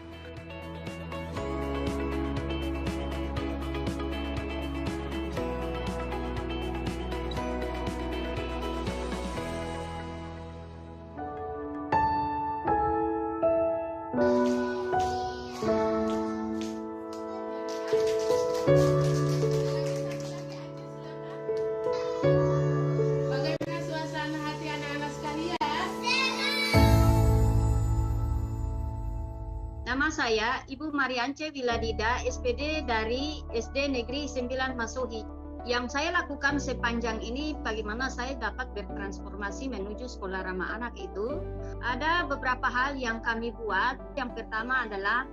Nama saya Ibu Mariance Wiladida, SPD dari SD Negeri 9 Masohi. Yang saya lakukan sepanjang ini, bagaimana saya dapat bertransformasi menuju sekolah ramah anak itu, ada beberapa hal yang kami buat. Yang pertama adalah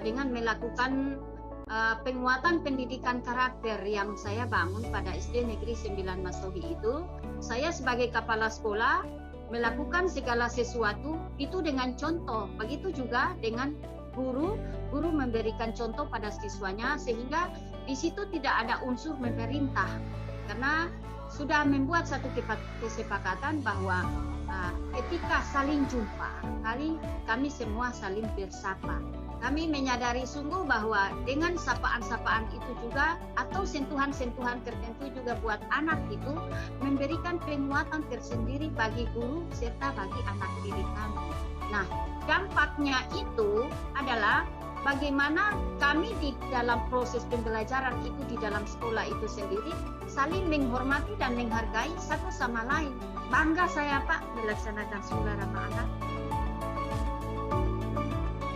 dengan melakukan penguatan pendidikan karakter yang saya bangun pada SD Negeri 9 Masohi itu. Saya sebagai kepala sekolah melakukan segala sesuatu itu dengan contoh. Begitu juga dengan guru memberikan contoh pada siswanya, sehingga di situ tidak ada unsur memerintah, karena sudah membuat satu kesepakatan bahwa ketika saling jumpa, kami semua saling bersapa. Kami menyadari sungguh bahwa dengan sapaan-sapaan itu juga atau sentuhan-sentuhan tertentu juga buat anak itu memberikan penguatan tersendiri bagi guru serta bagi anak didik kami. Nah, dampaknya itu adalah bagaimana kami di dalam proses pembelajaran itu di dalam sekolah itu sendiri saling menghormati dan menghargai satu sama lain. Bangga saya Pak melaksanakan sekolah ramah anak.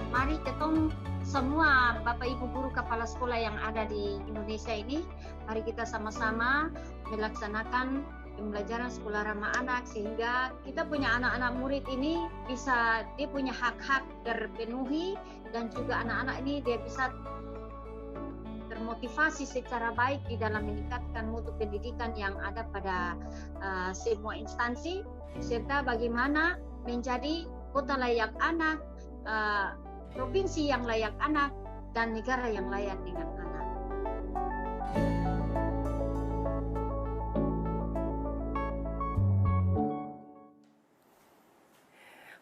Mari ketemu semua Bapak Ibu guru kepala sekolah yang ada di Indonesia ini, mari kita sama-sama melaksanakan pembelajaran sekolah ramah anak sehingga kita punya anak-anak murid ini bisa dia punya hak-hak terpenuhi, dan juga anak-anak ini dia bisa termotivasi secara baik di dalam meningkatkan mutu pendidikan yang ada pada semua instansi, serta bagaimana menjadi kota layak anak, provinsi yang layak anak, dan negara yang layak dengan anak.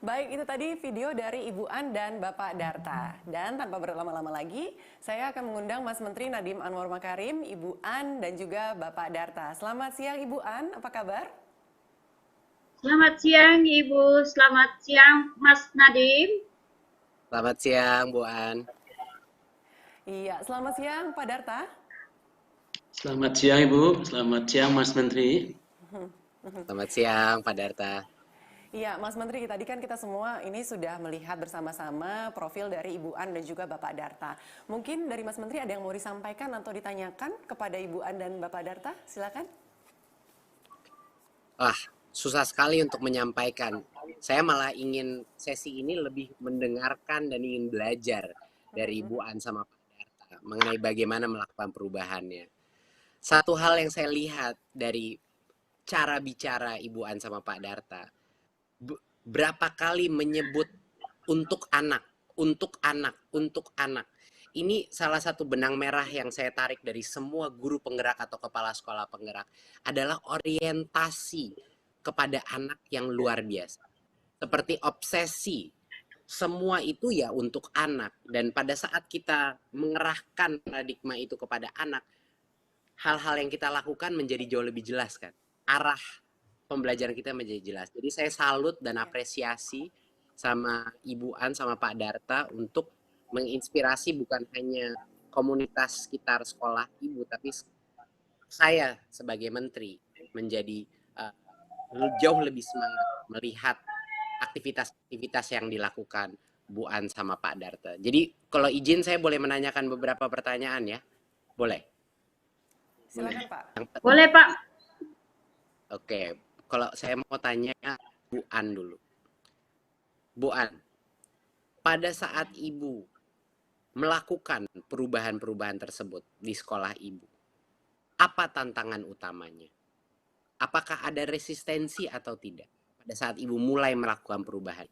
Baik, itu tadi video dari Ibu An dan Bapak Darta. Dan tanpa berlama-lama lagi, saya akan mengundang Mas Menteri Nadiem Anwar Makarim, Ibu An, dan juga Bapak Darta. Selamat siang Ibu An, apa kabar? Selamat siang Ibu, selamat siang Mas Nadiem. Selamat siang, Bu An. Iya, selamat siang, Pak Darta. Selamat siang, Ibu. Selamat siang, Mas Menteri. Selamat siang, Pak Darta. Iya, Mas Menteri, tadi kan kita semua ini sudah melihat bersama-sama profil dari Ibu An dan juga Bapak Darta. Mungkin dari Mas Menteri ada yang mau disampaikan atau ditanyakan kepada Ibu An dan Bapak Darta? Silakan. Susah sekali untuk menyampaikan. Saya malah ingin sesi ini lebih mendengarkan dan ingin belajar dari Ibu An sama Pak Darta mengenai bagaimana melakukan perubahannya. Satu hal yang saya lihat dari cara bicara Ibu An sama Pak Darta, berapa kali menyebut untuk anak, untuk anak, untuk anak. Ini salah satu benang merah yang saya tarik dari semua guru penggerak atau kepala sekolah penggerak adalah orientasi kepada anak yang luar biasa. Seperti obsesi. Semua itu ya untuk anak. Dan pada saat kita mengerahkan paradigma itu kepada anak, hal-hal yang kita lakukan menjadi jauh lebih jelas kan. Arah pembelajaran kita menjadi jelas. Jadi saya salut dan apresiasi sama Ibu An sama Pak Darta untuk menginspirasi bukan hanya komunitas sekitar sekolah Ibu, tapi saya sebagai menteri menjadi jauh lebih semangat melihat aktivitas-aktivitas yang dilakukan Bu An sama Pak Darta. Jadi kalau izin saya boleh menanyakan beberapa pertanyaan ya? Boleh? Silakan Pak. Boleh Pak. Oke, kalau saya mau tanya Bu An dulu. Bu An, pada saat Ibu melakukan perubahan-perubahan tersebut di sekolah Ibu, apa tantangan utamanya? Apakah ada resistensi atau tidak pada saat Ibu mulai melakukan perubahan?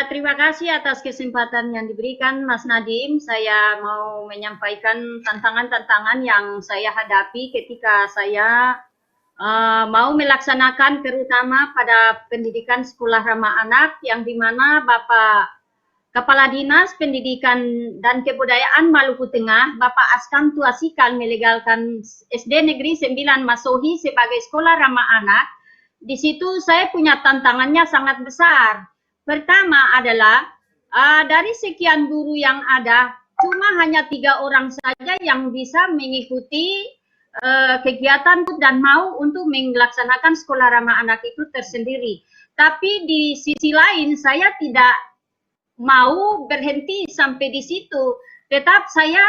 Terima kasih atas kesempatan yang diberikan Mas Nadiem. Saya mau menyampaikan tantangan-tantangan yang saya hadapi ketika saya mau melaksanakan terutama pada pendidikan sekolah ramah anak, yang dimana Bapak Kepala Dinas Pendidikan dan Kebudayaan Maluku Tengah, Bapak Askan Tuasikal, melegalkan SD Negeri 9 Masohi sebagai sekolah ramah anak. Di situ saya punya tantangannya sangat besar. Pertama adalah dari sekian guru yang ada, cuma hanya 3 orang saja yang bisa mengikuti kegiatan dan mau untuk melaksanakan sekolah ramah anak itu tersendiri. Tapi di sisi lain saya tidak mau berhenti sampai di situ. Tetap saya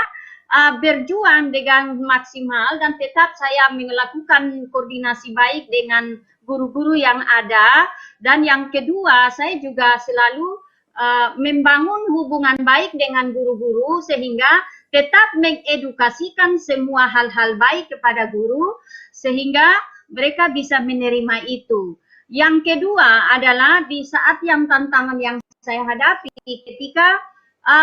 berjuang dengan maksimal dan tetap saya melakukan koordinasi baik dengan guru-guru yang ada. Dan yang kedua, saya juga selalu membangun hubungan baik dengan guru-guru sehingga tetap mengedukasikan semua hal-hal baik kepada guru sehingga mereka bisa menerima itu. Yang kedua adalah di saat yang tantangan yang saya hadapi ketika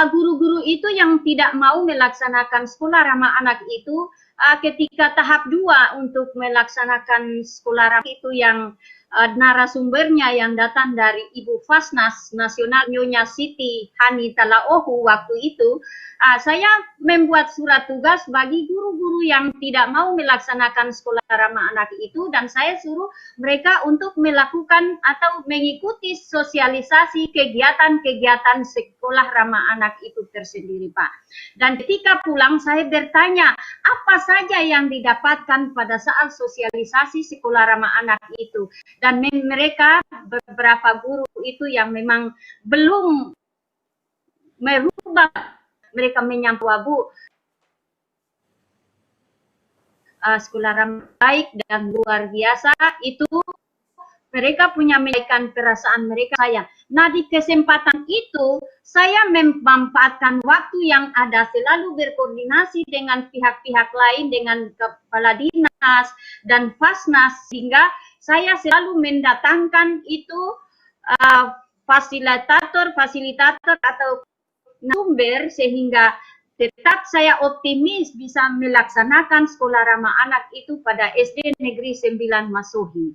guru-guru itu yang tidak mau melaksanakan sekolah ramah anak itu ketika tahap 2 untuk melaksanakan sekolah ramah itu yang narasumbernya yang datang dari Ibu Fasnas Nasional Nyonya Siti Hani Talaohu waktu itu, saya membuat surat tugas bagi guru-guru yang tidak mau melaksanakan sekolah ramah anak itu dan saya suruh mereka untuk melakukan atau mengikuti sosialisasi kegiatan-kegiatan sekolah ramah anak itu tersendiri, Pak. Dan ketika pulang saya bertanya apa saja yang didapatkan pada saat sosialisasi sekolah ramah anak itu. Dan mereka beberapa guru itu yang memang belum merubah, mereka menyampaikan Bu, sekolah ramah baik dan luar biasa itu mereka punya menaikkan perasaan mereka saya. Nah di kesempatan itu saya memanfaatkan waktu yang ada selalu berkoordinasi dengan pihak-pihak lain dengan Kepala Dinas dan Fasnas sehingga saya selalu mendatangkan itu fasilitator atau sumber sehingga tetap saya optimis bisa melaksanakan sekolah ramah anak itu pada SD Negeri 9 Masohi.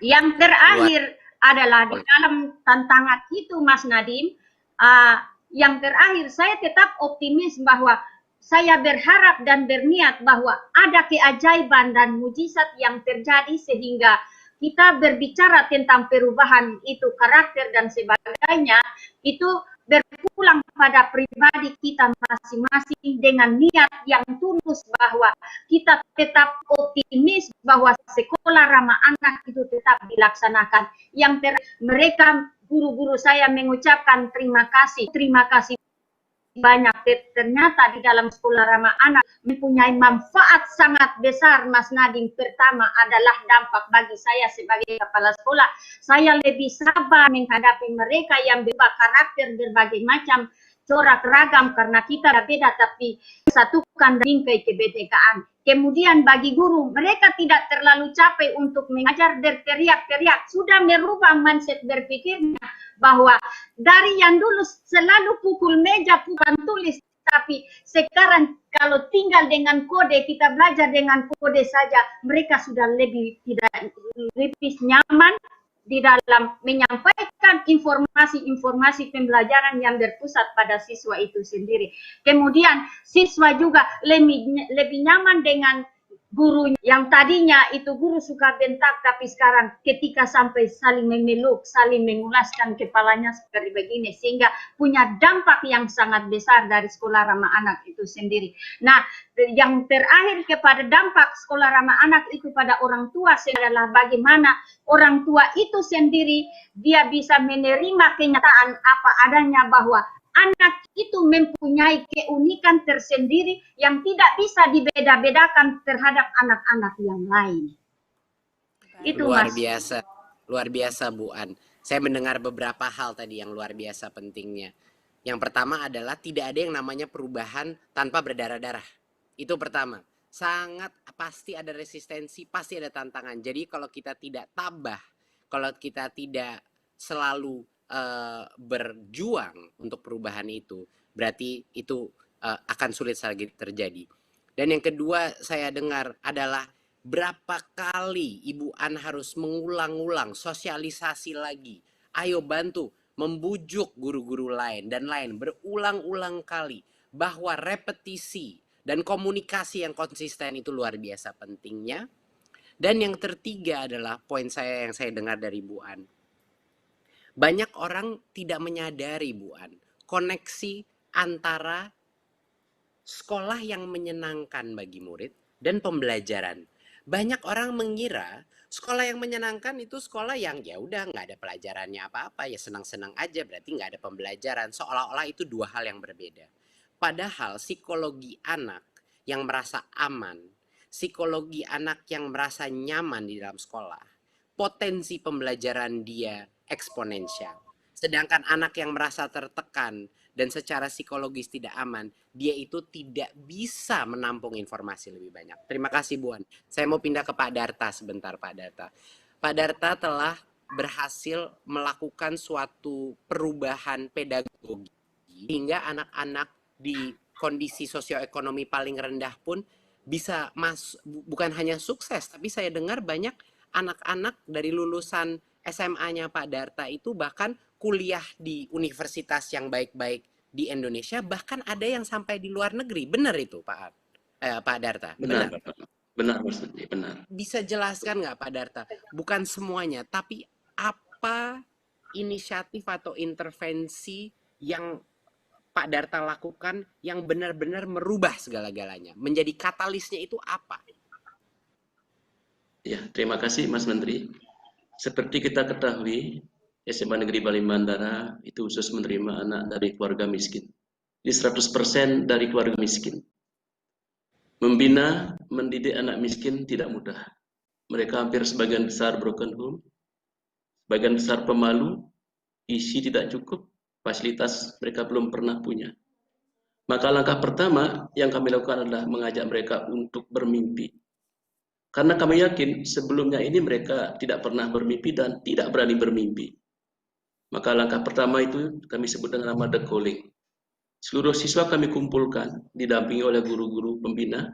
Yang terakhir adalah di dalam tantangan itu Mas Nadiem, yang terakhir saya tetap optimis bahwa saya berharap dan berniat bahwa ada keajaiban dan mujizat yang terjadi sehingga kita berbicara tentang perubahan itu karakter dan sebagainya itu berpulang pada pribadi kita masing-masing dengan niat yang tulus bahwa kita tetap optimis bahwa sekolah ramah anak itu tetap dilaksanakan. Yang mereka guru-guru saya mengucapkan terima kasih banyak. Ternyata di dalam sekolah ramah anak mempunyai manfaat sangat besar Mas Nadiem. Pertama adalah dampak bagi saya sebagai kepala sekolah. Saya lebih sabar menghadapi mereka yang berubah karakter berbagai macam corak ragam karena kita beda tapi satukan bingkai kebinekaan. Kemudian bagi guru, mereka tidak terlalu capek untuk mengajar berteriak-teriak. Sudah merubah mindset berpikirnya bahwa dari yang dulu selalu pukul meja, bukan tulis. Tapi sekarang kalau tinggal dengan kode, kita belajar dengan kode saja, mereka sudah lebih nyaman di dalam menyampaikan informasi pembelajaran yang berpusat pada siswa itu sendiri. Kemudian siswa juga lebih nyaman dengan guru yang tadinya itu guru suka bentak, tapi sekarang ketika sampai saling memeluk, saling mengulaskan kepalanya seperti begini, sehingga punya dampak yang sangat besar dari sekolah ramah anak itu sendiri. Nah, yang terakhir kepada dampak sekolah ramah anak itu pada orang tua adalah bagaimana orang tua itu sendiri dia bisa menerima kenyataan apa adanya bahwa anak itu mempunyai keunikan tersendiri yang tidak bisa dibeda-bedakan terhadap anak-anak yang lain. Itu Luar Mas. biasa Bu An. Saya mendengar beberapa hal tadi yang luar biasa pentingnya. Yang pertama adalah tidak ada yang namanya perubahan tanpa berdarah-darah. Itu pertama. Sangat pasti ada resistensi, pasti ada tantangan. Jadi kalau kita tidak tabah, kalau kita tidak selalu berjuang untuk perubahan itu, berarti itu akan sulit sekali terjadi. Dan yang kedua saya dengar adalah berapa kali Ibu An harus mengulang-ulang sosialisasi lagi. Ayo bantu membujuk guru-guru lain dan lain berulang-ulang kali bahwa repetisi dan komunikasi yang konsisten itu luar biasa pentingnya. Dan yang ketiga adalah poin saya yang saya dengar dari Bu An. Banyak orang tidak menyadari Bu An, koneksi antara sekolah yang menyenangkan bagi murid dan pembelajaran. Banyak orang mengira sekolah yang menyenangkan itu sekolah yang ya udah nggak ada pelajarannya apa-apa, ya senang-senang aja, berarti nggak ada pembelajaran. Seolah-olah itu dua hal yang berbeda. Padahal psikologi anak yang merasa aman, psikologi anak yang merasa nyaman di dalam sekolah, potensi pembelajaran dia eksponensial. Sedangkan anak yang merasa tertekan dan secara psikologis tidak aman, dia itu tidak bisa menampung informasi lebih banyak. Terima kasih Bu An. Saya mau pindah ke Pak Darta sebentar Pak Darta. Pak Darta telah berhasil melakukan suatu perubahan pedagogi hingga anak-anak di kondisi sosioekonomi paling rendah pun bisa bukan hanya sukses, tapi saya dengar banyak anak-anak dari lulusan SMA-nya Pak Darta itu bahkan kuliah di universitas yang baik-baik di Indonesia, bahkan ada yang sampai di luar negeri. Benar itu Pak Darta? Benar. Benar, Mas Menteri, benar. Bisa jelaskan nggak Pak Darta? Bukan semuanya, tapi apa inisiatif atau intervensi yang Pak Darta lakukan yang benar-benar merubah segala-galanya? Menjadi katalisnya itu apa? Ya, terima kasih Mas Menteri. Seperti kita ketahui, SMA Negeri Bali Mandara itu khusus menerima anak dari keluarga miskin. Di 100% dari keluarga miskin. Membina, mendidik anak miskin tidak mudah. Mereka hampir sebagian besar broken home, sebagian besar pemalu, isi tidak cukup, fasilitas mereka belum pernah punya. Maka langkah pertama yang kami lakukan adalah mengajak mereka untuk bermimpi. Karena kami yakin sebelumnya ini mereka tidak pernah bermimpi dan tidak berani bermimpi. Maka langkah pertama itu kami sebut dengan nama The Calling. Seluruh siswa kami kumpulkan, didampingi oleh guru-guru pembina.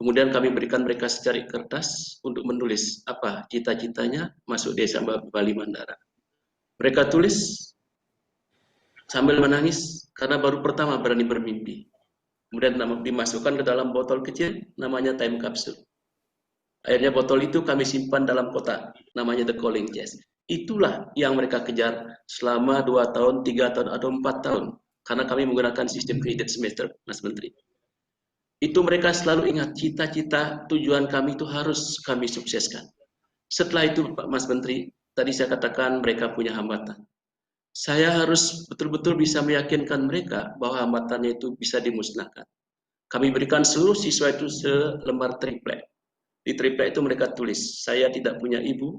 Kemudian kami berikan mereka secari kertas untuk menulis apa cita-citanya masuk desa Bali Mandara. Mereka tulis sambil menangis karena baru pertama berani bermimpi. Kemudian dimasukkan ke dalam botol kecil namanya time capsule. Akhirnya botol itu kami simpan dalam kotak namanya The Calling Chest. Itulah yang mereka kejar selama 2 tahun, 3 tahun, atau 4 tahun. Karena kami menggunakan sistem credit semester, Mas Menteri. Itu mereka selalu ingat cita-cita tujuan kami itu harus kami sukseskan. Setelah itu Pak Mas Menteri, tadi saya katakan mereka punya hambatan. Saya harus betul-betul bisa meyakinkan mereka bahwa hambatannya itu bisa dimusnahkan. Kami berikan seluruh siswa itu selembar triplek. Di triplek itu mereka tulis, saya tidak punya ibu,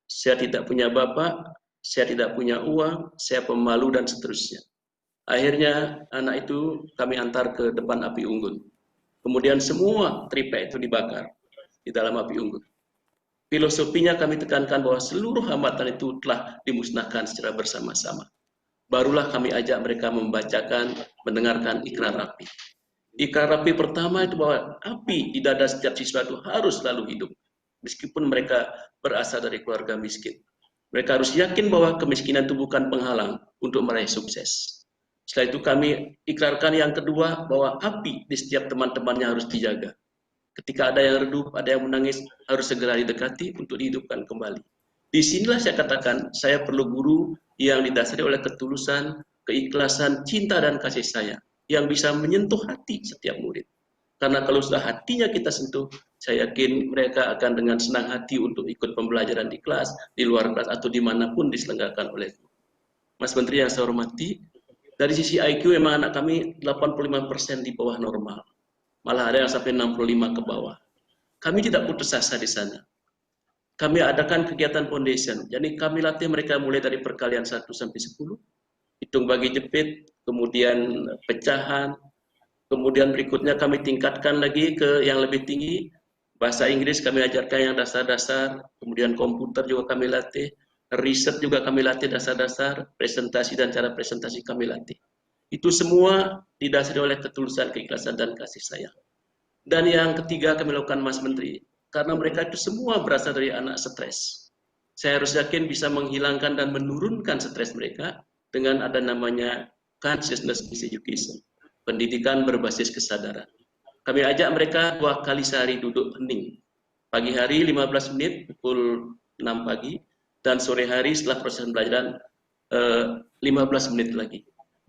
saya tidak punya bapak, saya tidak punya uang, saya pemalu, dan seterusnya. Akhirnya anak itu kami antar ke depan api unggun. Kemudian semua triplek itu dibakar di dalam api unggun. Filosofinya kami tekankan bahwa seluruh hambatan itu telah dimusnahkan secara bersama-sama. Barulah kami ajak mereka membacakan, mendengarkan ikrar api. Ikrar api pertama itu bahwa api di dada setiap siswa itu harus selalu hidup. Meskipun mereka berasal dari keluarga miskin. Mereka harus yakin bahwa kemiskinan itu bukan penghalang untuk meraih sukses. Setelah itu kami ikrarkan yang kedua bahwa api di setiap teman-temannya harus dijaga. Ketika ada yang redup, ada yang menangis, harus segera didekati untuk dihidupkan kembali. Disinilah saya katakan, saya perlu guru yang didasari oleh ketulusan, keikhlasan, cinta, dan kasih sayang. Yang bisa menyentuh hati setiap murid. Karena kalau sudah hatinya kita sentuh, saya yakin mereka akan dengan senang hati untuk ikut pembelajaran di kelas, di luar kelas, atau dimanapun diselenggarakan oleh guru. Mas Menteri yang saya hormati, Dari sisi IQ memang anak kami 85% di bawah normal. Malah ada yang sampai 65 ke bawah. Kami tidak putus asa di sana. Kami adakan kegiatan foundation. Jadi kami latih mereka mulai dari perkalian 1 sampai 10, hitung bagi jepit, kemudian pecahan, kemudian berikutnya kami tingkatkan lagi ke yang lebih tinggi. Bahasa Inggris kami ajarkan yang dasar-dasar, kemudian komputer juga kami latih, riset juga kami latih dasar-dasar, presentasi dan cara presentasi kami latih. Itu semua didasari oleh ketulusan, keikhlasan, dan kasih sayang. Dan yang ketiga kami lakukan, Mas Menteri, karena mereka itu semua berasal dari anak stres. Saya harus yakin bisa menghilangkan dan menurunkan stres mereka dengan ada namanya consciousness-based education, pendidikan berbasis kesadaran. Kami ajak mereka 2 kali sehari duduk hening. Pagi hari 15 menit pukul 6 pagi, dan sore hari setelah proses pembelajaran 15 menit lagi.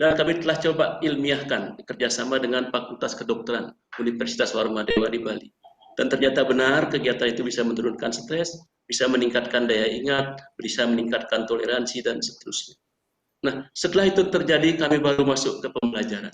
Dan kami telah coba ilmiahkan kerjasama dengan Fakultas Kedokteran Universitas Warmadewa di Bali. Dan ternyata benar kegiatan itu bisa menurunkan stres, bisa meningkatkan daya ingat, bisa meningkatkan toleransi, dan seterusnya. Nah, setelah itu terjadi kami baru masuk ke pembelajaran.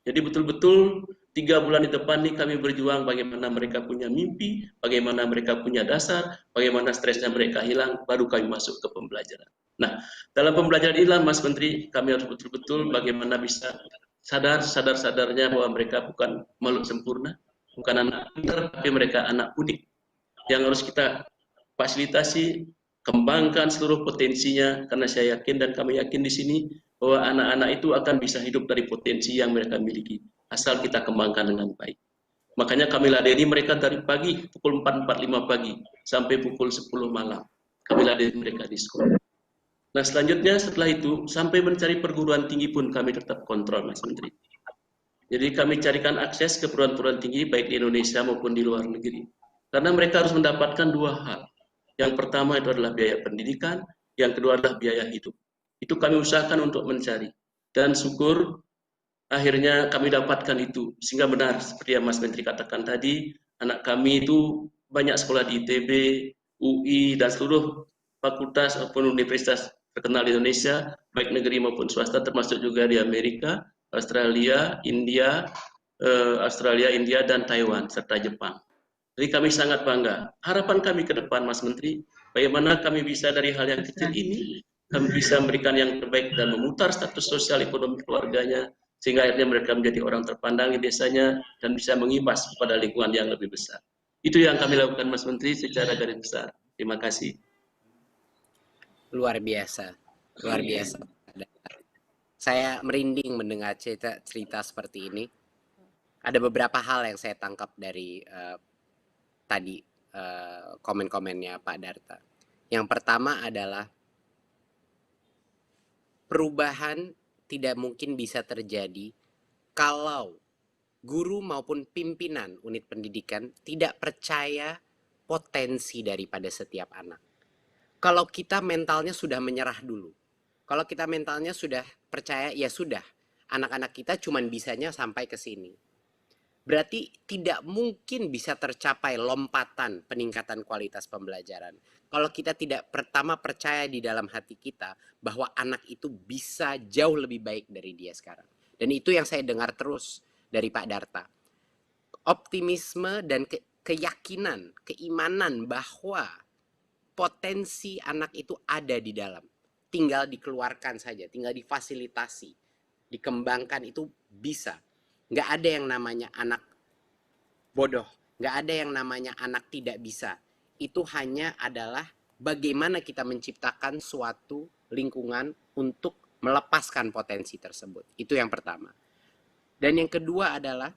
Jadi betul-betul 3 bulan di depan ini kami berjuang bagaimana mereka punya mimpi, bagaimana mereka punya dasar, bagaimana stresnya mereka hilang, baru kami masuk ke pembelajaran. Nah, dalam pembelajaran inilah Mas Menteri, kami harus betul-betul bagaimana bisa sadar-sadarnya bahwa mereka bukan makhluk sempurna, bukan anak pintar, tapi mereka anak unik yang harus kita fasilitasi, kembangkan seluruh potensinya, karena saya yakin dan kami yakin di sini bahwa anak-anak itu akan bisa hidup dari potensi yang mereka miliki, asal kita kembangkan dengan baik. Makanya kami ladeni mereka dari pagi, pukul 4.45 pagi, sampai pukul 10 malam. Kami ladeni mereka di sekolah. Nah selanjutnya setelah itu, sampai mencari perguruan tinggi pun kami tetap kontrol, Mas Menteri. Jadi kami carikan akses ke perguruan tinggi, baik di Indonesia maupun di luar negeri. Karena mereka harus mendapatkan 2 hal. Yang pertama itu adalah biaya pendidikan, yang kedua adalah biaya hidup. Itu kami usahakan untuk mencari. Dan syukur akhirnya kami dapatkan itu. Sehingga benar seperti yang Mas Menteri katakan tadi, anak kami itu banyak sekolah di ITB, UI, dan seluruh fakultas maupun universitas terkenal di Indonesia, baik negeri maupun swasta, termasuk juga di Amerika, Australia, India, dan Taiwan, serta Jepang. Jadi kami sangat bangga. Harapan kami ke depan, Mas Menteri, bagaimana kami bisa dari hal yang kecil ini, kami bisa memberikan yang terbaik dan memutar status sosial ekonomi keluarganya, sehingga akhirnya mereka menjadi orang terpandang di desanya dan bisa mengimbas kepada lingkungan yang lebih besar. Itu yang kami lakukan, Mas Menteri, secara garis besar. Terima kasih. Luar biasa, luar biasa. Saya merinding mendengar cerita seperti ini. Ada beberapa hal yang saya tangkap dari tadi komen-komennya Pak Darta. Yang pertama adalah perubahan tidak mungkin bisa terjadi kalau guru maupun pimpinan unit pendidikan tidak percaya potensi daripada setiap anak. Kalau kita mentalnya sudah menyerah dulu, kalau kita mentalnya sudah percaya, ya sudah, anak-anak kita cuman bisanya sampai ke sini. Berarti tidak mungkin bisa tercapai lompatan peningkatan kualitas pembelajaran. Kalau kita tidak pertama percaya di dalam hati kita bahwa anak itu bisa jauh lebih baik dari dia sekarang. Dan itu yang saya dengar terus dari Pak Darta. Optimisme dan keyakinan, keimanan bahwa potensi anak itu ada di dalam. Tinggal dikeluarkan saja, tinggal difasilitasi, dikembangkan, itu bisa. Nggak ada yang namanya anak bodoh, nggak ada yang namanya anak tidak bisa. Itu hanya adalah bagaimana kita menciptakan suatu lingkungan untuk melepaskan potensi tersebut. Itu yang pertama. Dan yang kedua adalah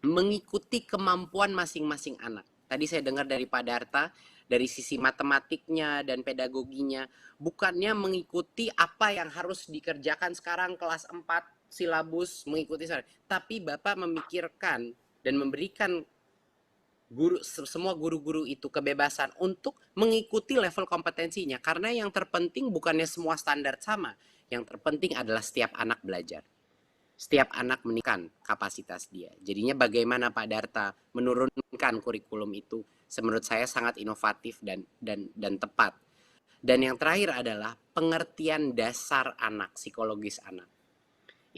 mengikuti kemampuan masing-masing anak. Tadi saya dengar dari Pak Darta, dari sisi matematiknya dan pedagoginya, bukannya mengikuti apa yang harus dikerjakan sekarang kelas 4 silabus, mengikuti tapi Bapak memikirkan dan memberikan semua guru-guru itu kebebasan untuk mengikuti level kompetensinya, karena yang terpenting bukannya semua standar sama, yang terpenting adalah setiap anak belajar, setiap anak meningkatkan kapasitas dia. Jadinya bagaimana Pak Darta menurunkan kurikulum itu, menurut saya sangat inovatif dan tepat. Dan yang terakhir adalah pengertian dasar anak, psikologis anak.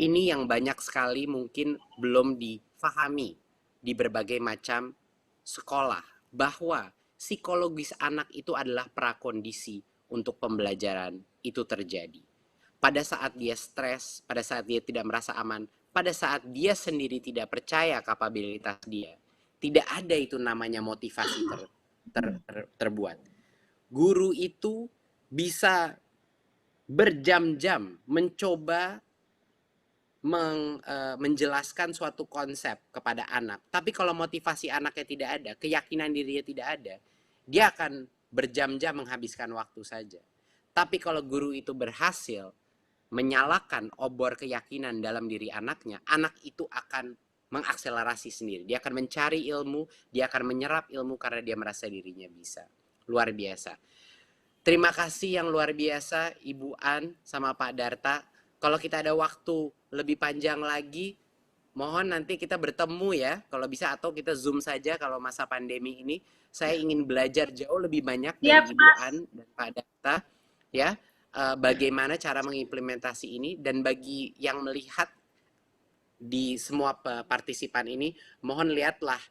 Ini yang banyak sekali mungkin belum difahami di berbagai macam sekolah, bahwa psikologis anak itu adalah prakondisi untuk pembelajaran itu terjadi. Pada saat dia stres, pada saat dia tidak merasa aman, pada saat dia sendiri tidak percaya kapabilitas dia, tidak ada itu namanya motivasi terbuat. Guru itu bisa berjam-jam mencoba menjelaskan suatu konsep kepada anak. Tapi kalau motivasi anaknya tidak ada, keyakinan dirinya tidak ada, dia akan berjam-jam menghabiskan waktu saja. Tapi kalau guru itu berhasil menyalakan obor keyakinan dalam diri anaknya, anak itu akan mengakselerasi sendiri. Dia akan mencari ilmu, dia akan menyerap ilmu karena dia merasa dirinya bisa. Luar biasa. Terima kasih yang luar biasa Ibu An sama Pak Darta. Kalau kita ada waktu lebih panjang lagi, mohon nanti kita bertemu ya, kalau bisa, atau kita Zoom saja kalau masa pandemi ini. Saya ingin belajar jauh lebih banyak dari Ibu An dan Pak Darta, ya, bagaimana cara mengimplementasi ini. Dan bagi yang melihat di semua partisipan ini, mohon lihatlah,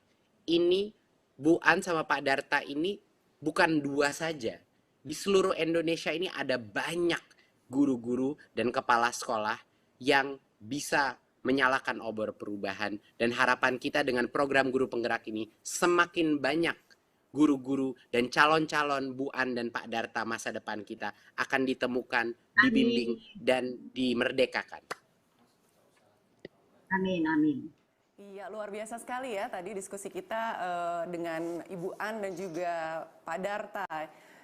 ini Bu An sama Pak Darta ini bukan dua saja. Di seluruh Indonesia ini ada banyak guru-guru dan kepala sekolah yang bisa menyalakan obor perubahan. Dan harapan kita dengan program Guru Penggerak ini, semakin banyak guru-guru dan calon-calon Bu An dan Pak Darta masa depan kita akan ditemukan, dibimbing, dan dimerdekakan. Amin, amin. Iya, luar biasa sekali ya tadi diskusi kita dengan Ibu An dan juga Pak Darta.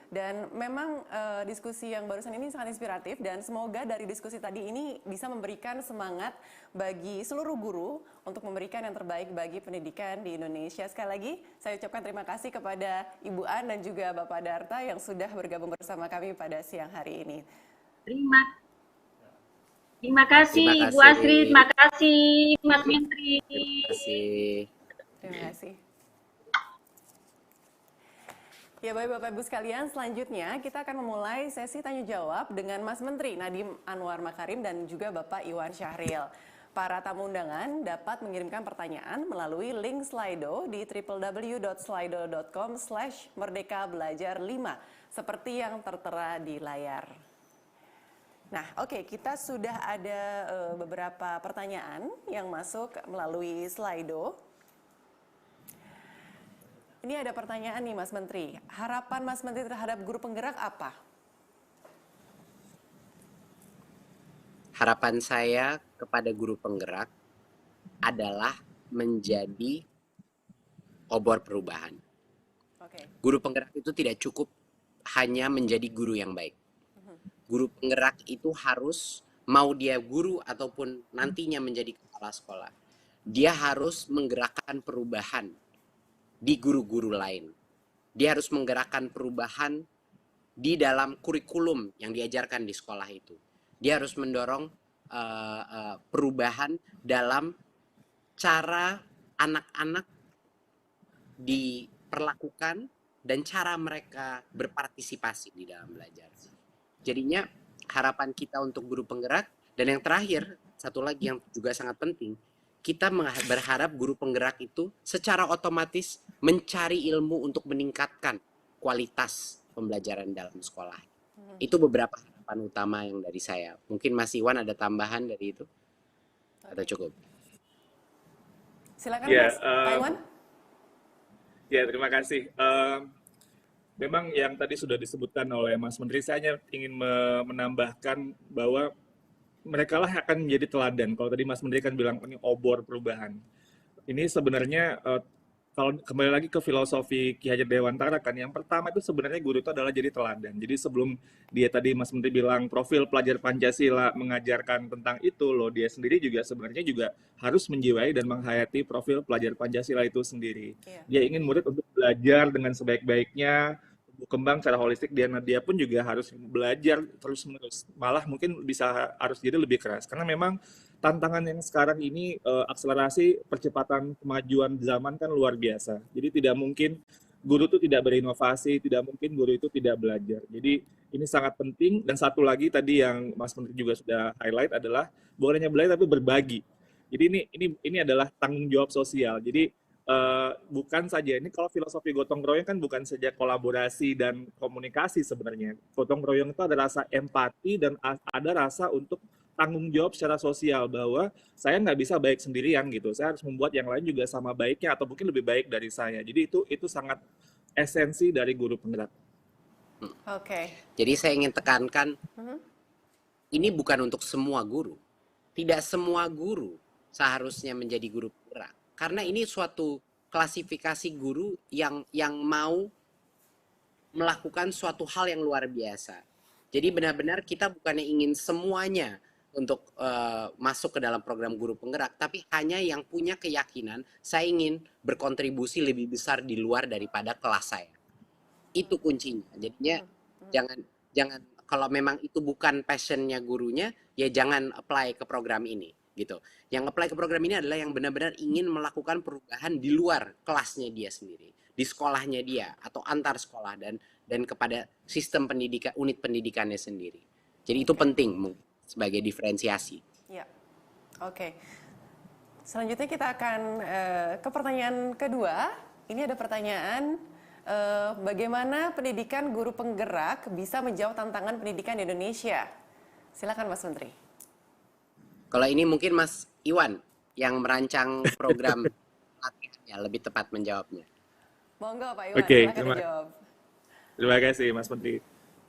Dan memang diskusi yang barusan ini sangat inspiratif, dan semoga dari diskusi tadi ini bisa memberikan semangat bagi seluruh guru untuk memberikan yang terbaik bagi pendidikan di Indonesia. Sekali lagi saya ucapkan terima kasih kepada Ibu An dan juga Bapak Darta yang sudah bergabung bersama kami pada siang hari ini. Terima kasih Bu Asri, terima kasih Mas Menteri. Terima kasih. Terima kasih. Ya baik Bapak Ibu sekalian, selanjutnya kita akan memulai sesi tanya jawab dengan Mas Menteri Nadiem Anwar Makarim dan juga Bapak Iwan Syahril. Para tamu undangan dapat mengirimkan pertanyaan melalui link Slido di www.slido.com/merdekabelajar5 seperti yang tertera di layar. Nah, oke, kita sudah ada beberapa pertanyaan yang masuk melalui Slido. Ini ada pertanyaan nih Mas Menteri. Harapan Mas Menteri terhadap guru penggerak apa? Harapan saya kepada guru penggerak adalah menjadi obor perubahan. Guru penggerak itu tidak cukup hanya menjadi guru yang baik. Guru penggerak itu harus, mau dia guru ataupun nantinya menjadi kepala sekolah, dia harus menggerakkan perubahan di guru-guru lain. Dia harus menggerakkan perubahan di dalam kurikulum yang diajarkan di sekolah itu. Dia harus mendorong perubahan dalam cara anak-anak diperlakukan dan cara mereka berpartisipasi di dalam belajar. Jadinya harapan kita untuk guru penggerak, dan yang terakhir, satu lagi yang juga sangat penting, kita berharap guru penggerak itu secara otomatis mencari ilmu untuk meningkatkan kualitas pembelajaran dalam sekolah. Itu beberapa harapan utama yang dari saya. Mungkin Mas Iwan ada tambahan dari itu? Atau cukup? Silakan Mas Iwan. Ya, terima kasih. Memang yang tadi sudah disebutkan oleh Mas Menteri, saya hanya ingin menambahkan bahwa mereka lah akan menjadi teladan. Kalau tadi Mas Menteri kan bilang ini obor perubahan. Ini sebenarnya kalau kembali lagi ke filosofi Ki Hajar Dewantara kan, yang pertama itu sebenarnya guru itu adalah jadi teladan. Jadi sebelum dia tadi Mas Menteri bilang profil pelajar Pancasila mengajarkan tentang itu loh, dia sendiri juga sebenarnya juga harus menjiwai dan menghayati profil pelajar Pancasila itu sendiri. Dia ingin murid untuk belajar dengan sebaik-baiknya, berkembang secara holistik, dia pun juga harus belajar terus-menerus, malah mungkin harus jadi lebih keras, karena memang tantangan yang sekarang ini akselerasi percepatan kemajuan zaman kan luar biasa. Jadi tidak mungkin guru itu tidak berinovasi, tidak mungkin guru itu tidak belajar. Jadi ini sangat penting. Dan satu lagi tadi yang Mas Menteri juga sudah highlight adalah bukan hanya belajar tapi berbagi. Jadi ini adalah tanggung jawab sosial. Jadi bukan saja ini, kalau filosofi gotong royong kan bukan saja kolaborasi dan komunikasi sebenarnya. Gotong royong itu ada rasa empati dan ada rasa untuk tanggung jawab secara sosial, bahwa saya nggak bisa baik sendirian gitu, saya harus membuat yang lain juga sama baiknya atau mungkin lebih baik dari saya. Jadi itu sangat esensi dari guru penggerak. Oke. Jadi saya ingin tekankan, ini bukan untuk semua guru. Tidak semua guru seharusnya menjadi guru penggerak, karena ini suatu klasifikasi guru yang mau melakukan suatu hal yang luar biasa. Jadi benar-benar kita bukannya ingin semuanya untuk masuk ke dalam program guru penggerak, tapi hanya yang punya keyakinan saya ingin berkontribusi lebih besar di luar daripada kelas saya. Itu kuncinya. Jadinya jangan kalau memang itu bukan passionnya gurunya, ya jangan apply ke program ini gitu. Yang apply ke program ini adalah yang benar-benar ingin melakukan perubahan di luar kelasnya dia sendiri, di sekolahnya dia atau antar sekolah dan kepada sistem pendidikan, unit pendidikannya sendiri. Jadi itu penting sebagai diferensiasi. Ya, oke. Selanjutnya kita akan ke pertanyaan kedua. Ini ada pertanyaan, bagaimana pendidikan guru penggerak bisa menjawab tantangan pendidikan di Indonesia? Silakan Mas Menteri. Kalau ini mungkin Mas Iwan yang merancang program latihannya lebih tepat menjawabnya. Monggo Pak Iwan, Oke, silakan dijawab. Terima kasih Mas Menteri.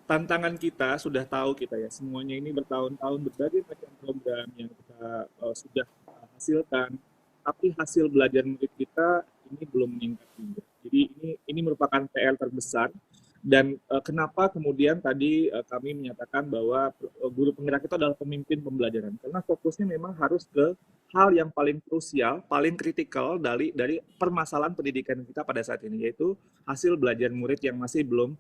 Tantangan kita sudah tahu kita ya, semuanya ini bertahun-tahun berbagai macam program yang kita sudah hasilkan, tapi hasil belajar murid kita ini belum meningkat juga. Jadi ini merupakan PR terbesar. Dan kenapa kemudian tadi kami menyatakan bahwa guru penggerak itu adalah pemimpin pembelajaran, karena fokusnya memang harus ke hal yang paling krusial, paling kritikal dari permasalahan pendidikan kita pada saat ini, yaitu hasil belajar murid yang masih belum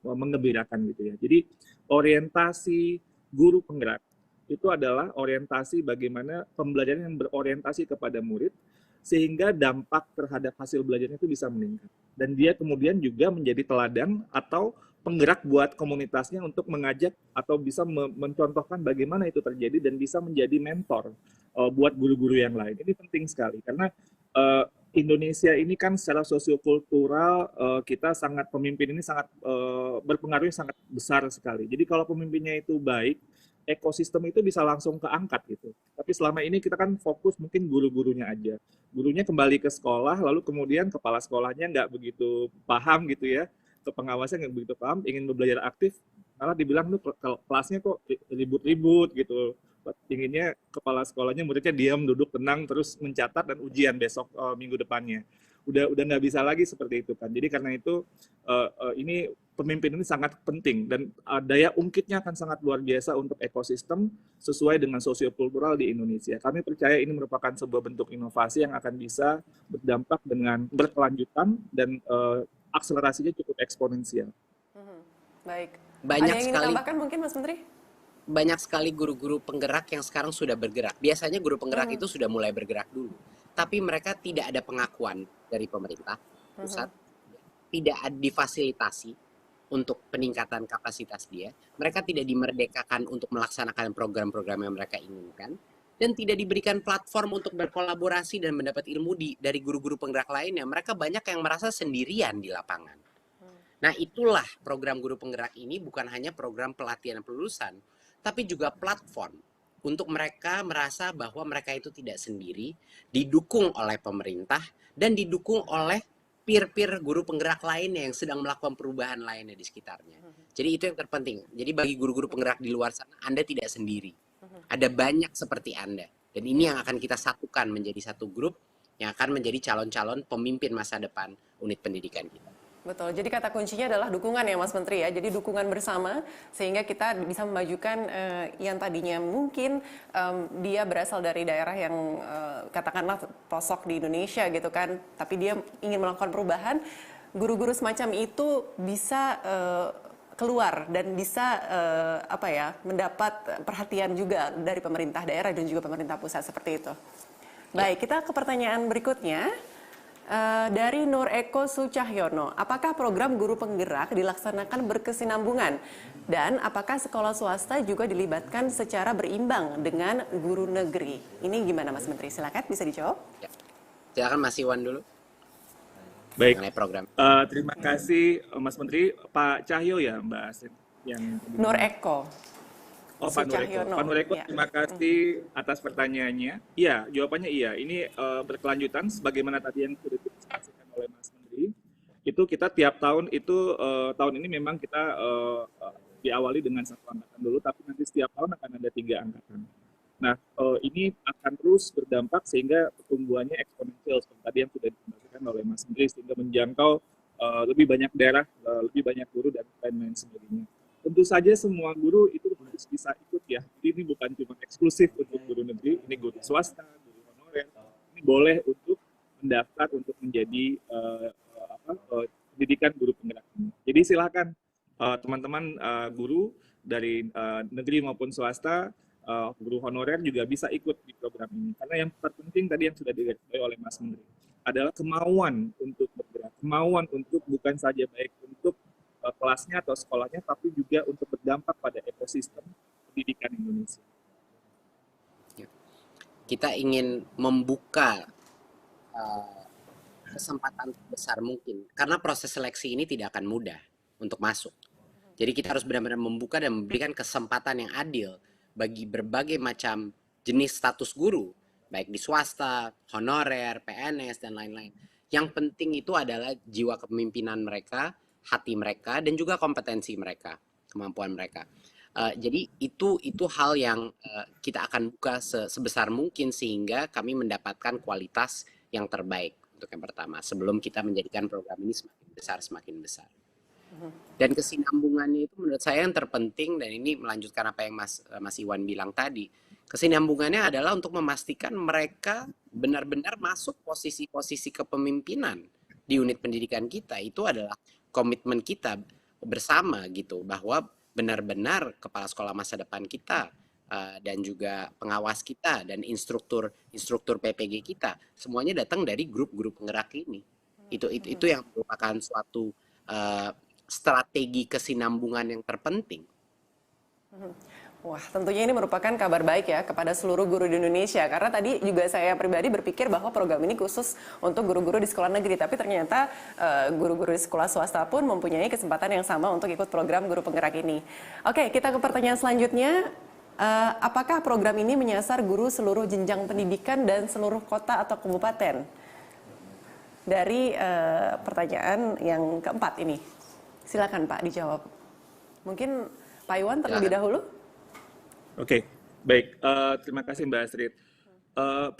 menggembirakan gitu ya. Jadi orientasi guru penggerak itu adalah orientasi bagaimana pembelajaran yang berorientasi kepada murid, sehingga dampak terhadap hasil belajarnya itu bisa meningkat. Dan dia kemudian juga menjadi teladan atau penggerak buat komunitasnya untuk mengajak atau bisa mencontohkan bagaimana itu terjadi dan bisa menjadi mentor buat guru-guru yang lain. Ini penting sekali karena Indonesia ini kan secara sosiokultural kita sangat, pemimpin ini sangat berpengaruh sangat besar sekali. Jadi kalau pemimpinnya itu baik, ekosistem itu bisa langsung keangkat gitu. Tapi selama ini kita kan fokus mungkin guru-gurunya aja. Gurunya kembali ke sekolah, lalu kemudian kepala sekolahnya nggak begitu paham gitu ya, ke pengawasnya nggak begitu paham, ingin belajar aktif, malah dibilang tuh kelasnya kok ribut-ribut gitu. Inginnya kepala sekolahnya muridnya diam, duduk tenang, terus mencatat dan ujian besok minggu depannya. Udah nggak bisa lagi seperti itu kan. Jadi karena itu ini pemimpin ini sangat penting dan daya ungkitnya akan sangat luar biasa untuk ekosistem sesuai dengan sosiokultural di Indonesia. Kami percaya ini merupakan sebuah bentuk inovasi yang akan bisa berdampak dengan berkelanjutan dan akselerasinya cukup eksponensial. Baik. Banyak ada yang ingin sekali ditambahkan mungkin Mas Menteri? Banyak sekali guru-guru penggerak yang sekarang sudah bergerak. Biasanya guru penggerak itu sudah mulai bergerak dulu. Tapi mereka tidak ada pengakuan dari pemerintah pusat, tidak ada difasilitasi untuk peningkatan kapasitas dia. Mereka tidak dimerdekakan untuk melaksanakan program-program yang mereka inginkan, dan tidak diberikan platform untuk berkolaborasi dan mendapat ilmu dari guru-guru penggerak lainnya. Mereka banyak yang merasa sendirian di lapangan. Nah, itulah program guru penggerak ini bukan hanya program pelatihan pelulusan, tapi juga platform untuk mereka merasa bahwa mereka itu tidak sendiri, didukung oleh pemerintah, dan didukung oleh peer-peer guru penggerak lainnya yang sedang melakukan perubahan lainnya di sekitarnya. Jadi itu yang terpenting. Jadi bagi guru-guru penggerak di luar sana, Anda tidak sendiri. Ada banyak seperti Anda. Dan ini yang akan kita satukan menjadi satu grup yang akan menjadi calon-calon pemimpin masa depan unit pendidikan kita. Betul, jadi kata kuncinya adalah dukungan ya Mas Menteri ya, jadi dukungan bersama sehingga kita bisa memajukan yang tadinya mungkin dia berasal dari daerah yang katakanlah pelosok di Indonesia gitu kan, tapi dia ingin melakukan perubahan, guru-guru semacam itu bisa keluar dan bisa mendapat perhatian juga dari pemerintah daerah dan juga pemerintah pusat seperti itu. Baik, kita ke pertanyaan berikutnya. Dari Nur Eko Sucahyono, apakah program guru penggerak dilaksanakan berkesinambungan? Dan apakah sekolah swasta juga dilibatkan secara berimbang dengan guru negeri? Ini gimana Mas Menteri? Silakan bisa dijawab. Ya. Silakan Mas Iwan dulu. Baik, mengenai program. Terima kasih Mas Menteri. Pak Cahyo ya Mbak Astrid? Nur Eko. Oh, Pak Nureko. Pak Nureko, ya. Terima kasih atas pertanyaannya. Iya, jawabannya iya. Ini berkelanjutan sebagaimana tadi yang sudah disampaikan oleh Mas Menteri. Itu kita tiap tahun itu tahun ini memang kita diawali dengan 1 angkatan dulu, tapi nanti setiap tahun akan ada 3 angkatan. Nah, ini akan terus berdampak sehingga pertumbuhannya eksponensial seperti tadi yang sudah disampaikan oleh Mas Menteri, sehingga menjangkau lebih banyak daerah, lebih banyak guru dan lain-lain sebagainya. Tentu saja semua guru itu harus bisa ikut ya. Jadi ini bukan cuma eksklusif untuk guru negeri, ini guru swasta, guru honorer. Ini boleh untuk mendaftar untuk menjadi pendidikan guru penggerak ini. Jadi silakan teman-teman guru dari negeri maupun swasta, guru honorer juga bisa ikut di program ini. Karena yang terpenting tadi yang sudah digarisbawahi oleh Mas Menteri adalah kemauan untuk bergerak, kemauan untuk bukan saja baik untuk kelasnya atau sekolahnya, tapi juga untuk berdampak pada ekosistem pendidikan Indonesia. Kita ingin membuka kesempatan besar mungkin, karena proses seleksi ini tidak akan mudah untuk masuk. Jadi kita harus benar-benar membuka dan memberikan kesempatan yang adil bagi berbagai macam jenis status guru, baik di swasta, honorer, PNS, dan lain-lain. Yang penting itu adalah jiwa kepemimpinan mereka, hati mereka, dan juga kompetensi mereka, kemampuan mereka. Jadi itu hal yang kita akan buka sebesar mungkin sehingga kami mendapatkan kualitas yang terbaik untuk yang pertama, sebelum kita menjadikan program ini semakin besar. Dan kesinambungannya itu menurut saya yang terpenting, dan ini melanjutkan apa yang Mas Iwan bilang tadi. Kesinambungannya adalah untuk memastikan mereka benar-benar masuk posisi-posisi kepemimpinan di unit pendidikan kita. Itu adalah komitmen kita bersama gitu, bahwa benar-benar kepala sekolah masa depan kita dan juga pengawas kita dan instruktur PPG kita semuanya datang dari grup-grup penggerak ini. Itu yang merupakan suatu strategi kesinambungan yang terpenting. Wah, tentunya ini merupakan kabar baik ya kepada seluruh guru di Indonesia. Karena tadi juga saya pribadi berpikir bahwa program ini khusus untuk guru-guru di sekolah negeri. Tapi ternyata guru-guru di sekolah swasta pun mempunyai kesempatan yang sama untuk ikut program guru penggerak ini. Oke, kita ke pertanyaan selanjutnya. Apakah program ini menyasar guru seluruh jenjang pendidikan dan seluruh kota atau kabupaten? Dari pertanyaan yang keempat ini. Silakan Pak dijawab. Mungkin Pak Iwan terlebih dahulu. Oke, baik. Terima kasih Mbak Astrid.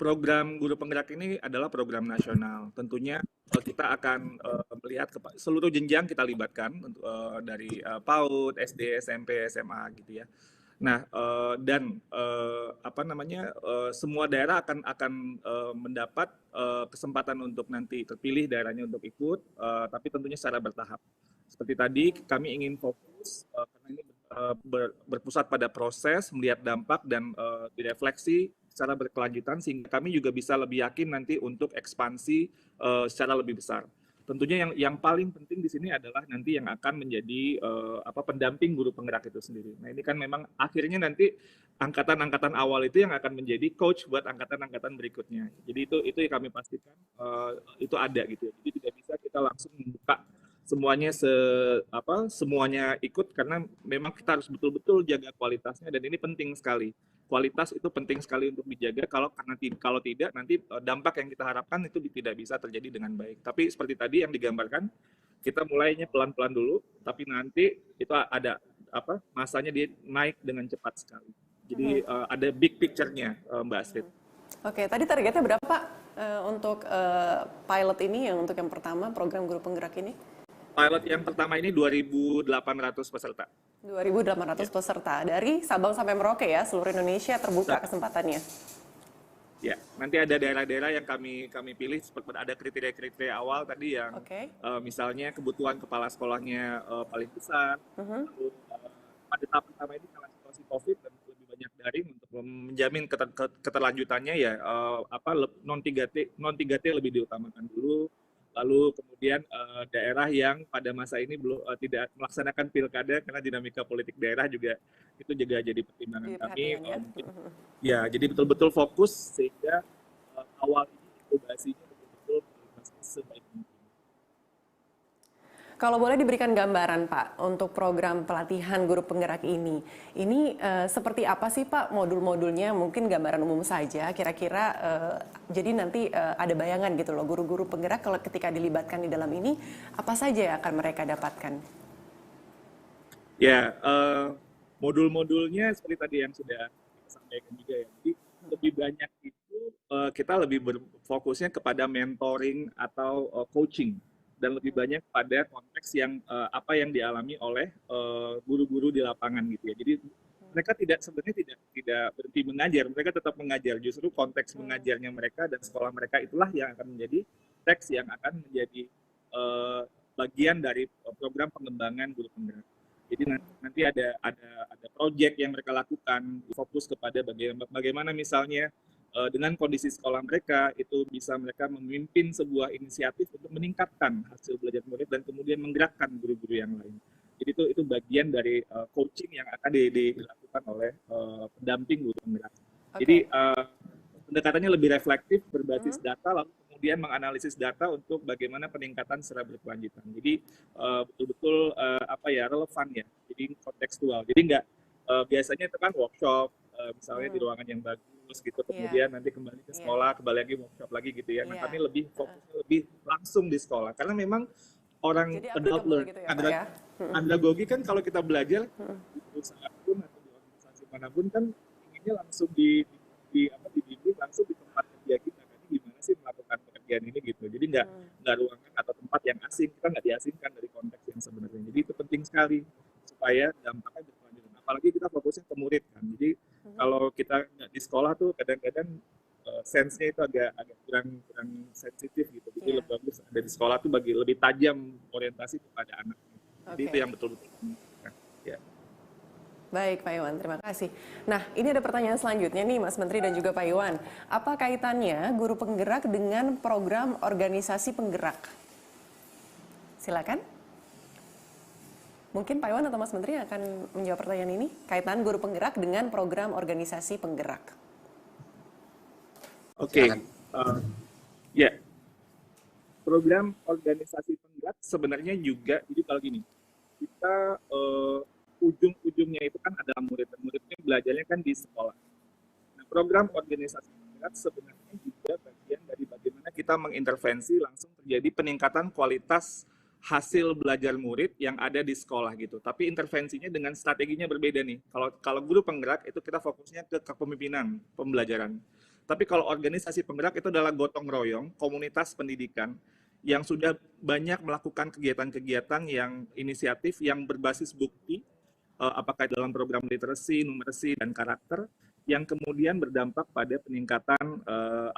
Program guru penggerak ini adalah program nasional. Tentunya kita akan melihat seluruh jenjang kita libatkan dari PAUD, SD, SMP, SMA gitu ya. Nah, dan semua daerah akan mendapat kesempatan untuk nanti terpilih daerahnya untuk ikut, tapi tentunya secara bertahap. Seperti tadi kami ingin fokus karena ini berpusat pada proses, melihat dampak dan direfleksi secara berkelanjutan sehingga kami juga bisa lebih yakin nanti untuk ekspansi secara lebih besar. Tentunya yang paling penting di sini adalah nanti yang akan menjadi pendamping guru penggerak itu sendiri. Nah, ini kan memang akhirnya nanti angkatan-angkatan awal itu yang akan menjadi coach buat angkatan-angkatan berikutnya. Jadi itu yang kami pastikan itu ada gitu ya. Jadi tidak bisa kita langsung membuka semuanya ikut, karena memang kita harus betul-betul jaga kualitasnya, dan ini penting sekali. Kualitas itu penting sekali untuk dijaga, kalau tidak nanti dampak yang kita harapkan itu tidak bisa terjadi dengan baik. Tapi seperti tadi yang digambarkan, kita mulainya pelan-pelan dulu, tapi nanti itu ada masanya dia naik dengan cepat sekali. Jadi ada big picture-nya Mbak Astrid. Oke, tadi targetnya berapa Pak untuk pilot ini, yang untuk yang pertama program guru penggerak ini? Pilot yang pertama ini 2.800 peserta. 2.800 peserta dari Sabang sampai Merauke ya, seluruh Indonesia terbuka kesempatannya. Ya, nanti ada daerah-daerah yang kami pilih seperti ada kriteria-kriteria awal tadi yang misalnya kebutuhan kepala sekolahnya paling besar. Lalu, pada tahap pertama ini karena situasi COVID dan lebih banyak daring untuk menjamin keterlanjutannya ya non 3T lebih diutamakan dulu. lalu kemudian daerah yang pada masa ini belum tidak melaksanakan pilkada karena dinamika politik daerah juga itu juga jadi pertimbangan kami. Mungkin, ya, jadi betul-betul fokus sehingga awal ini inkubasinya betul-betul sebaik mungkin. Kalau boleh diberikan gambaran Pak untuk program pelatihan guru penggerak ini seperti apa sih Pak modul-modulnya? Mungkin gambaran umum saja kira-kira jadi nanti ada bayangan gitu loh guru-guru penggerak kalau ketika dilibatkan di dalam ini apa saja yang akan mereka dapatkan? Ya, modul-modulnya seperti tadi yang sudah kita sampaikan juga ya. Jadi lebih banyak itu kita lebih berfokusnya kepada mentoring atau coaching. Dan lebih banyak pada konteks yang apa yang dialami oleh guru-guru di lapangan gitu ya. Jadi mereka sebenarnya tidak berhenti mengajar, mereka tetap mengajar. Justru konteks mengajarnya mereka dan sekolah mereka itulah yang akan menjadi teks yang akan menjadi bagian dari program pengembangan guru penggerak. Jadi nanti ada proyek yang mereka lakukan fokus kepada bagaimana misalnya dengan kondisi sekolah mereka itu bisa mereka memimpin sebuah inisiatif untuk meningkatkan hasil belajar murid dan kemudian menggerakkan guru-guru yang lain. Jadi itu bagian dari coaching yang akan dilakukan oleh pendamping guru penggerak. Okay. Jadi pendekatannya lebih reflektif berbasis data lalu kemudian menganalisis data untuk bagaimana peningkatan secara berkelanjutan. Jadi betul-betul relevan ya. Jadi kontekstual. Jadi nggak biasanya itu kan workshop misalnya di ruangan yang bagus gitu, kemudian nanti kembali ke sekolah, kembali lagi workshop lagi gitu ya. Nah, kami lebih fokusnya lebih langsung di sekolah karena memang orang adult learn, gitu ya, andragogi kan kalau kita belajar di perusahaan pun atau di organisasi manapun kan inginnya langsung dibimbing langsung di tempat kerja kita kan, gimana sih melakukan pekerjaan ini gitu. Jadi nggak ruangan atau tempat yang asing, kita nggak diasingkan dari konteks yang sebenarnya. Jadi itu penting sekali supaya dampaknya berkelanjutan. Apalagi kita fokusnya ke murid kan. Jadi kalau kita nggak di sekolah tuh kadang-kadang sense-nya itu agak kurang sensitif gitu. Jadi lebih bagus ada di sekolah tuh lebih tajam orientasi kepada anak. Jadi itu yang betul-betul. Ya. Baik Pak Iwan, terima kasih. Nah, ini ada pertanyaan selanjutnya nih Mas Menteri dan juga Pak Iwan. Apa kaitannya guru penggerak dengan program organisasi penggerak? Silakan. Mungkin Pak Iwan atau Mas Menteri akan menjawab pertanyaan ini. Kaitan guru penggerak dengan program organisasi penggerak. Oke. Ya. Program organisasi penggerak sebenarnya juga, jadi kalau gini, kita ujung-ujungnya itu kan adalah murid, dan muridnya belajarnya kan di sekolah. Nah, program organisasi penggerak sebenarnya juga bagian dari bagaimana kita mengintervensi langsung terjadi peningkatan kualitas hasil belajar murid yang ada di sekolah gitu. Tapi intervensinya dengan strateginya berbeda nih. Kalau guru penggerak itu kita fokusnya ke kepemimpinan, pembelajaran. Tapi kalau organisasi penggerak itu adalah gotong royong, komunitas pendidikan yang sudah banyak melakukan kegiatan-kegiatan yang inisiatif yang berbasis bukti, apakah dalam program literacy, numeracy, dan karakter, yang kemudian berdampak pada peningkatan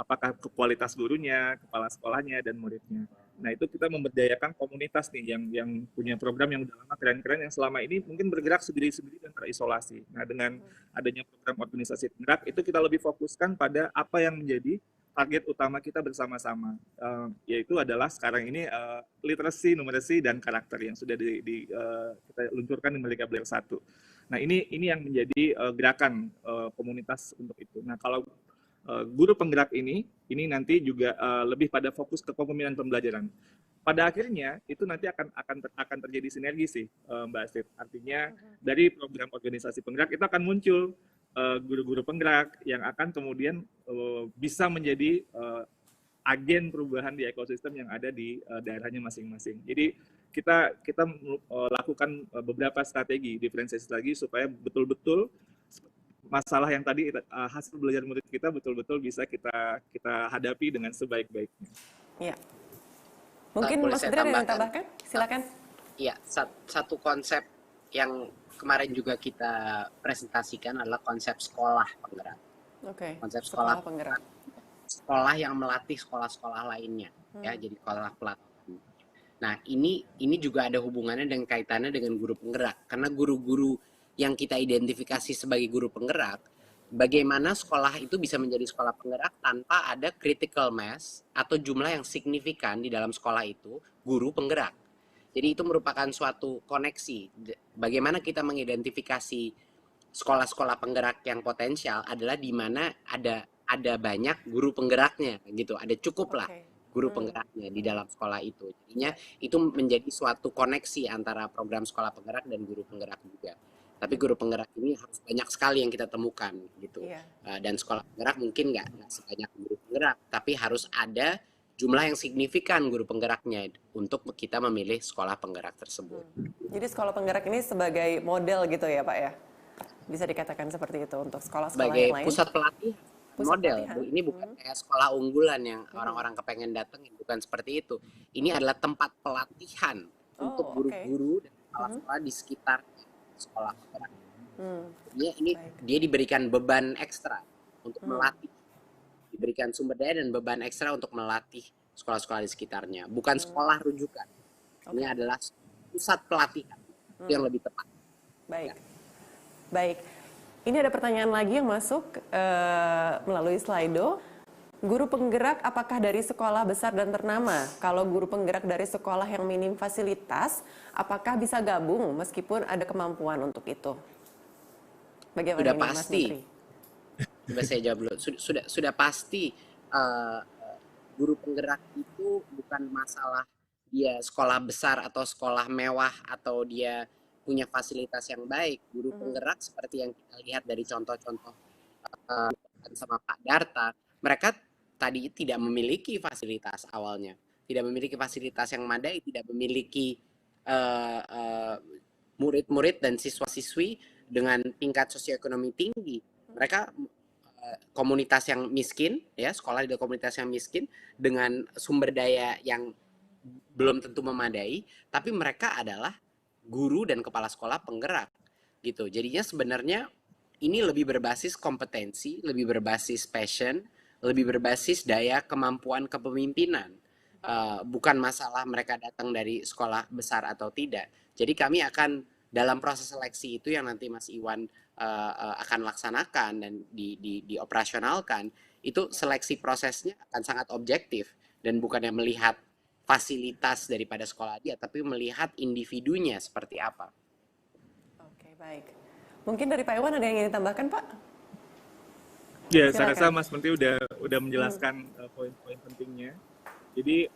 apakah kualitas gurunya, kepala sekolahnya, dan muridnya. Nah, itu kita memberdayakan komunitas nih yang punya program yang udah lama keren-keren yang selama ini mungkin bergerak sendiri-sendiri dan terisolasi. Nah, dengan adanya program organisasi penggerak itu kita lebih fokuskan pada apa yang menjadi target utama kita bersama-sama, yaitu adalah sekarang ini literacy, numeracy, dan karakter yang sudah kita luncurkan di Merdeka Belajar 1. Nah, ini yang menjadi gerakan komunitas untuk itu. Nah, kalau guru penggerak ini nanti juga lebih pada fokus ke kepemimpinan pembelajaran. Pada akhirnya itu nanti akan terjadi sinergi sih, Mbak Astrid. Artinya dari program organisasi penggerak itu akan muncul guru-guru penggerak yang akan kemudian bisa menjadi agen perubahan di ekosistem yang ada di daerahnya masing-masing. Jadi kita lakukan beberapa strategi diferensiasi lagi supaya betul-betul masalah yang tadi hasil belajar murid kita betul-betul bisa kita hadapi dengan sebaik-baiknya. Iya. Mungkin Mas Menteri ada yang tambahkan? Silakan. Iya, satu konsep yang kemarin juga kita presentasikan adalah konsep sekolah penggerak. Oke. Konsep sekolah penggerak. Sekolah yang melatih sekolah-sekolah lainnya, ya, jadi sekolah pelatihan. Nah, ini juga ada hubungannya dengan kaitannya dengan guru penggerak, karena guru-guru yang kita identifikasi sebagai guru penggerak bagaimana sekolah itu bisa menjadi sekolah penggerak tanpa ada critical mass atau jumlah yang signifikan di dalam sekolah itu guru penggerak. Jadi itu merupakan suatu koneksi. Bagaimana kita mengidentifikasi sekolah-sekolah penggerak yang potensial adalah di mana ada banyak guru penggeraknya gitu. Ada cukup lah guru penggeraknya di dalam sekolah itu. Jadinya itu menjadi suatu koneksi antara program sekolah penggerak dan guru penggerak juga. Tapi guru penggerak ini harus banyak sekali yang kita temukan gitu. Dan sekolah penggerak mungkin nggak sebanyak guru penggerak, tapi harus ada jumlah yang signifikan guru penggeraknya untuk kita memilih sekolah penggerak tersebut. Jadi sekolah penggerak ini sebagai model gitu ya Pak ya? Bisa dikatakan seperti itu untuk sekolah-sekolah sebagai yang lain? Pusat pelatihan, model. Ini bukan kayak sekolah unggulan yang orang-orang kepengen datengin, bukan seperti itu. Ini adalah tempat pelatihan untuk guru-guru dan kepala sekolah di sekitar sekolah penggerak. Dia diberikan beban ekstra untuk melatih. Diberikan sumber daya dan beban ekstra untuk melatih sekolah-sekolah di sekitarnya. Bukan sekolah rujukan. Ini adalah pusat pelatihan. Itu yang lebih tepat. Baik. Baik. Ini ada pertanyaan lagi yang masuk melalui Slido. Guru penggerak apakah dari sekolah besar dan ternama? Kalau guru penggerak dari sekolah yang minim fasilitas, apakah bisa gabung meskipun ada kemampuan untuk itu? Bagaimana Sudah ini, pasti. Mas Menteri? Coba saya jawab dulu. Sudah pasti guru penggerak itu bukan masalah dia sekolah besar atau sekolah mewah atau dia punya fasilitas yang baik. Guru penggerak seperti yang kita lihat dari contoh-contoh sama Pak Darta, mereka tadi tidak memiliki fasilitas awalnya, tidak memiliki fasilitas yang memadai, tidak memiliki murid-murid dan siswa-siswi dengan tingkat sosioekonomi tinggi. Mereka komunitas yang miskin, ya, sekolah di komunitas yang miskin dengan sumber daya yang belum tentu memadai, tapi mereka adalah guru dan kepala sekolah penggerak, gitu. Jadinya sebenarnya ini lebih berbasis kompetensi, lebih berbasis passion, lebih berbasis daya kemampuan kepemimpinan. Bukan masalah mereka datang dari sekolah besar atau tidak. Jadi kami akan dalam proses seleksi itu yang nanti Mas Iwan akan laksanakan dan dioperasionalkan, itu seleksi prosesnya akan sangat objektif dan bukannya melihat fasilitas daripada sekolah dia, tapi melihat individunya seperti apa. Oke, baik. Mungkin dari Pak Iwan ada yang ingin ditambahkan, Pak? Ya, saya rasa Mas Menteri udah menjelaskan poin-poin pentingnya. Jadi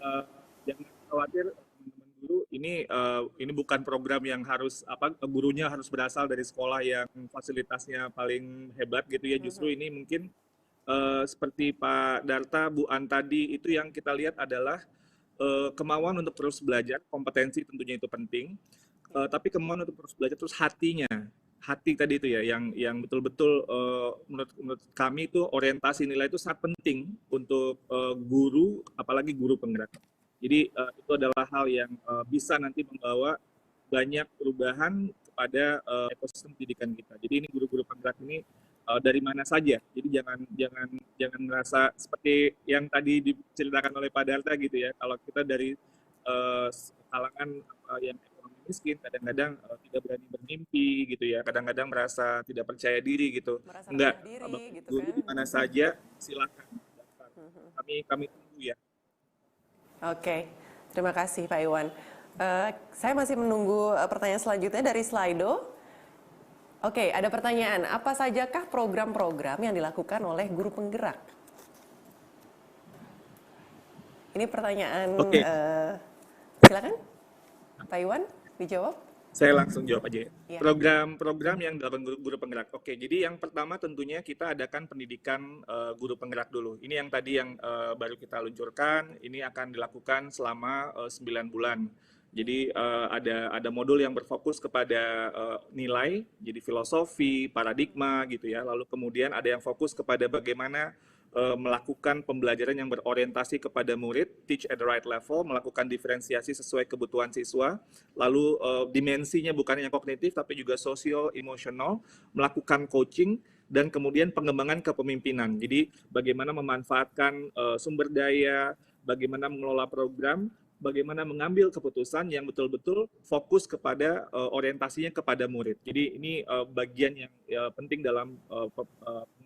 jangan khawatir teman-teman guru, ini bukan program yang harus gurunya harus berasal dari sekolah yang fasilitasnya paling hebat gitu ya. Justru ini mungkin seperti Pak Darta, Bu An tadi, itu yang kita lihat adalah kemauan untuk terus belajar, kompetensi tentunya itu penting, tapi kemauan untuk terus belajar, terus hati tadi itu ya, yang betul-betul menurut kami itu orientasi nilai itu sangat penting untuk guru, apalagi guru penggerak. Jadi itu adalah hal yang bisa nanti membawa banyak perubahan kepada ekosistem pendidikan kita. Jadi ini guru-guru penggerak ini dari mana saja. Jadi jangan merasa seperti yang tadi diceritakan oleh Pak Darta gitu ya. Kalau kita dari kalangan yang ekonomi miskin, kadang-kadang tidak berani bermimpi gitu ya. Kadang-kadang merasa tidak percaya diri gitu. Enggak, gitu guru kan? Di mana saja silakan daftar. Kami tunggu ya. Oke, terima kasih Pak Iwan. Saya masih menunggu pertanyaan selanjutnya dari Slido. Oke, ada pertanyaan. Apa sajakah program-program yang dilakukan oleh guru penggerak? Ini pertanyaan. Silakan, Pak Iwan, dijawab. Saya langsung jawab aja. Ya. Program-program yang dilakukan guru penggerak. Oke, jadi yang pertama tentunya kita adakan pendidikan guru penggerak dulu. Ini yang tadi yang baru kita luncurkan. Ini akan dilakukan selama 9 bulan. Jadi ada modul yang berfokus kepada nilai, jadi filosofi, paradigma gitu ya. Lalu kemudian ada yang fokus kepada bagaimana melakukan pembelajaran yang berorientasi kepada murid, teach at the right level, melakukan diferensiasi sesuai kebutuhan siswa. Lalu dimensinya bukan hanya kognitif tapi juga sosial, emosional, melakukan coaching, dan kemudian pengembangan kepemimpinan. Jadi bagaimana memanfaatkan sumber daya, bagaimana mengelola program, bagaimana mengambil keputusan yang betul-betul fokus kepada orientasinya kepada murid. Jadi ini bagian yang penting dalam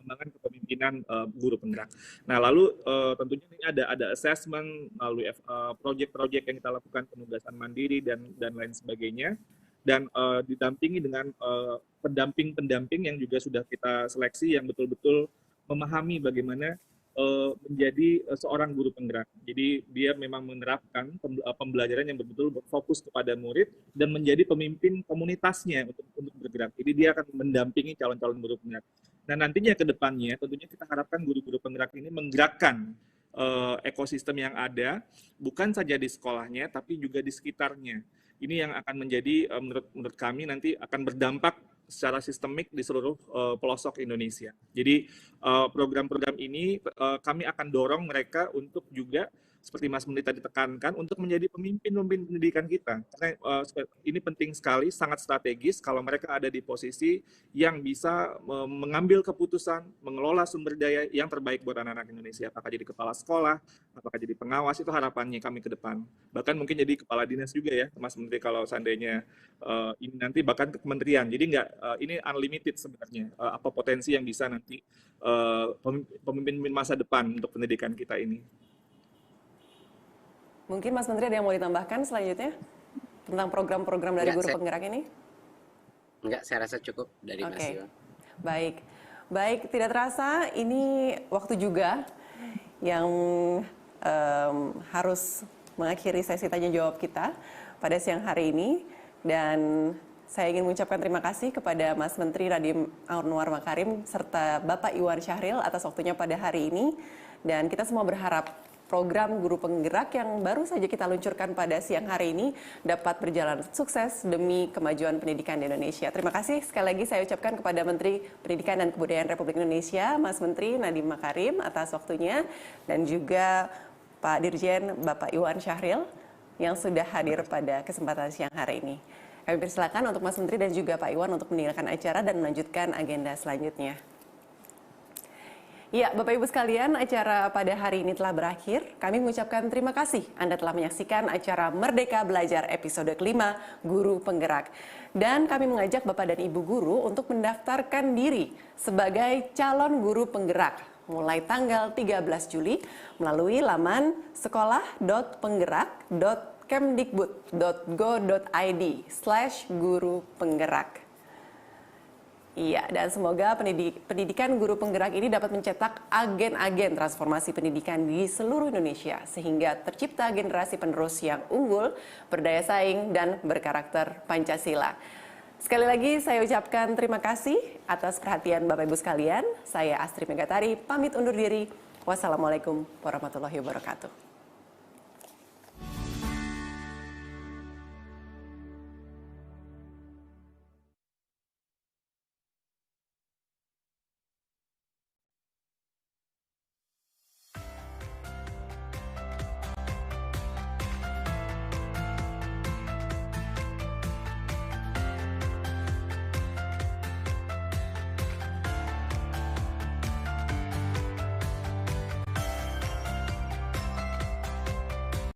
pengembangan kepemimpinan guru penggerak. Nah, lalu tentunya ini ada assessment melalui proyek-proyek yang kita lakukan, penugasan mandiri dan lain sebagainya, dan didampingi dengan pendamping-pendamping yang juga sudah kita seleksi yang betul-betul memahami bagaimana menjadi seorang guru penggerak. Jadi dia memang menerapkan pembelajaran yang betul-betul berfokus kepada murid dan menjadi pemimpin komunitasnya untuk bergerak. Jadi dia akan mendampingi calon-calon guru penggerak. Nah, nantinya ke depannya tentunya kita harapkan guru-guru penggerak ini menggerakkan ekosistem yang ada, bukan saja di sekolahnya tapi juga di sekitarnya. Ini yang akan menjadi menurut kami nanti akan berdampak secara sistemik di seluruh pelosok Indonesia. Jadi program-program ini kami akan dorong mereka untuk juga seperti Mas Menteri tadi tekankan untuk menjadi pemimpin pendidikan kita. Karena ini penting sekali, sangat strategis kalau mereka ada di posisi yang bisa mengambil keputusan, mengelola sumber daya yang terbaik buat anak-anak Indonesia. Apakah jadi kepala sekolah, apakah jadi pengawas, itu harapannya kami ke depan. Bahkan mungkin jadi kepala dinas juga ya, Mas Menteri, kalau seandainya ini nanti bahkan ke kementerian. Jadi ini unlimited sebenarnya, apa potensi yang bisa nanti pemimpin masa depan untuk pendidikan kita ini. Mungkin Mas Menteri ada yang mau ditambahkan selanjutnya tentang program-program dari guru penggerak ini? Enggak, saya rasa cukup dari Mas Iwan. Baik, tidak terasa ini waktu juga yang harus mengakhiri sesi tanya jawab kita pada siang hari ini, dan saya ingin mengucapkan terima kasih kepada Mas Menteri Nadiem Anwar Makarim serta Bapak Iwan Syahril atas waktunya pada hari ini, dan kita semua berharap program guru penggerak yang baru saja kita luncurkan pada siang hari ini dapat berjalan sukses demi kemajuan pendidikan di Indonesia. Terima kasih sekali lagi saya ucapkan kepada Menteri Pendidikan dan Kebudayaan Republik Indonesia, Mas Menteri Nadiem Makarim atas waktunya, dan juga Pak Dirjen Bapak Iwan Syahril yang sudah hadir pada kesempatan siang hari ini. Kami persilakan untuk Mas Menteri dan juga Pak Iwan untuk meninggalkan acara dan melanjutkan agenda selanjutnya. Ya, Bapak Ibu sekalian, acara pada hari ini telah berakhir. Kami mengucapkan terima kasih Anda telah menyaksikan acara Merdeka Belajar episode kelima Guru Penggerak. Dan kami mengajak Bapak dan Ibu guru untuk mendaftarkan diri sebagai calon guru penggerak mulai tanggal 13 Juli melalui laman sekolah.penggerak.kemdikbud.go.id/guru-penggerak. Iya, dan semoga pendidikan guru penggerak ini dapat mencetak agen-agen transformasi pendidikan di seluruh Indonesia sehingga tercipta generasi penerus yang unggul, berdaya saing, dan berkarakter Pancasila. Sekali lagi saya ucapkan terima kasih atas perhatian Bapak Ibu sekalian. Saya Astri Megatari, pamit undur diri. Wassalamualaikum warahmatullahi wabarakatuh.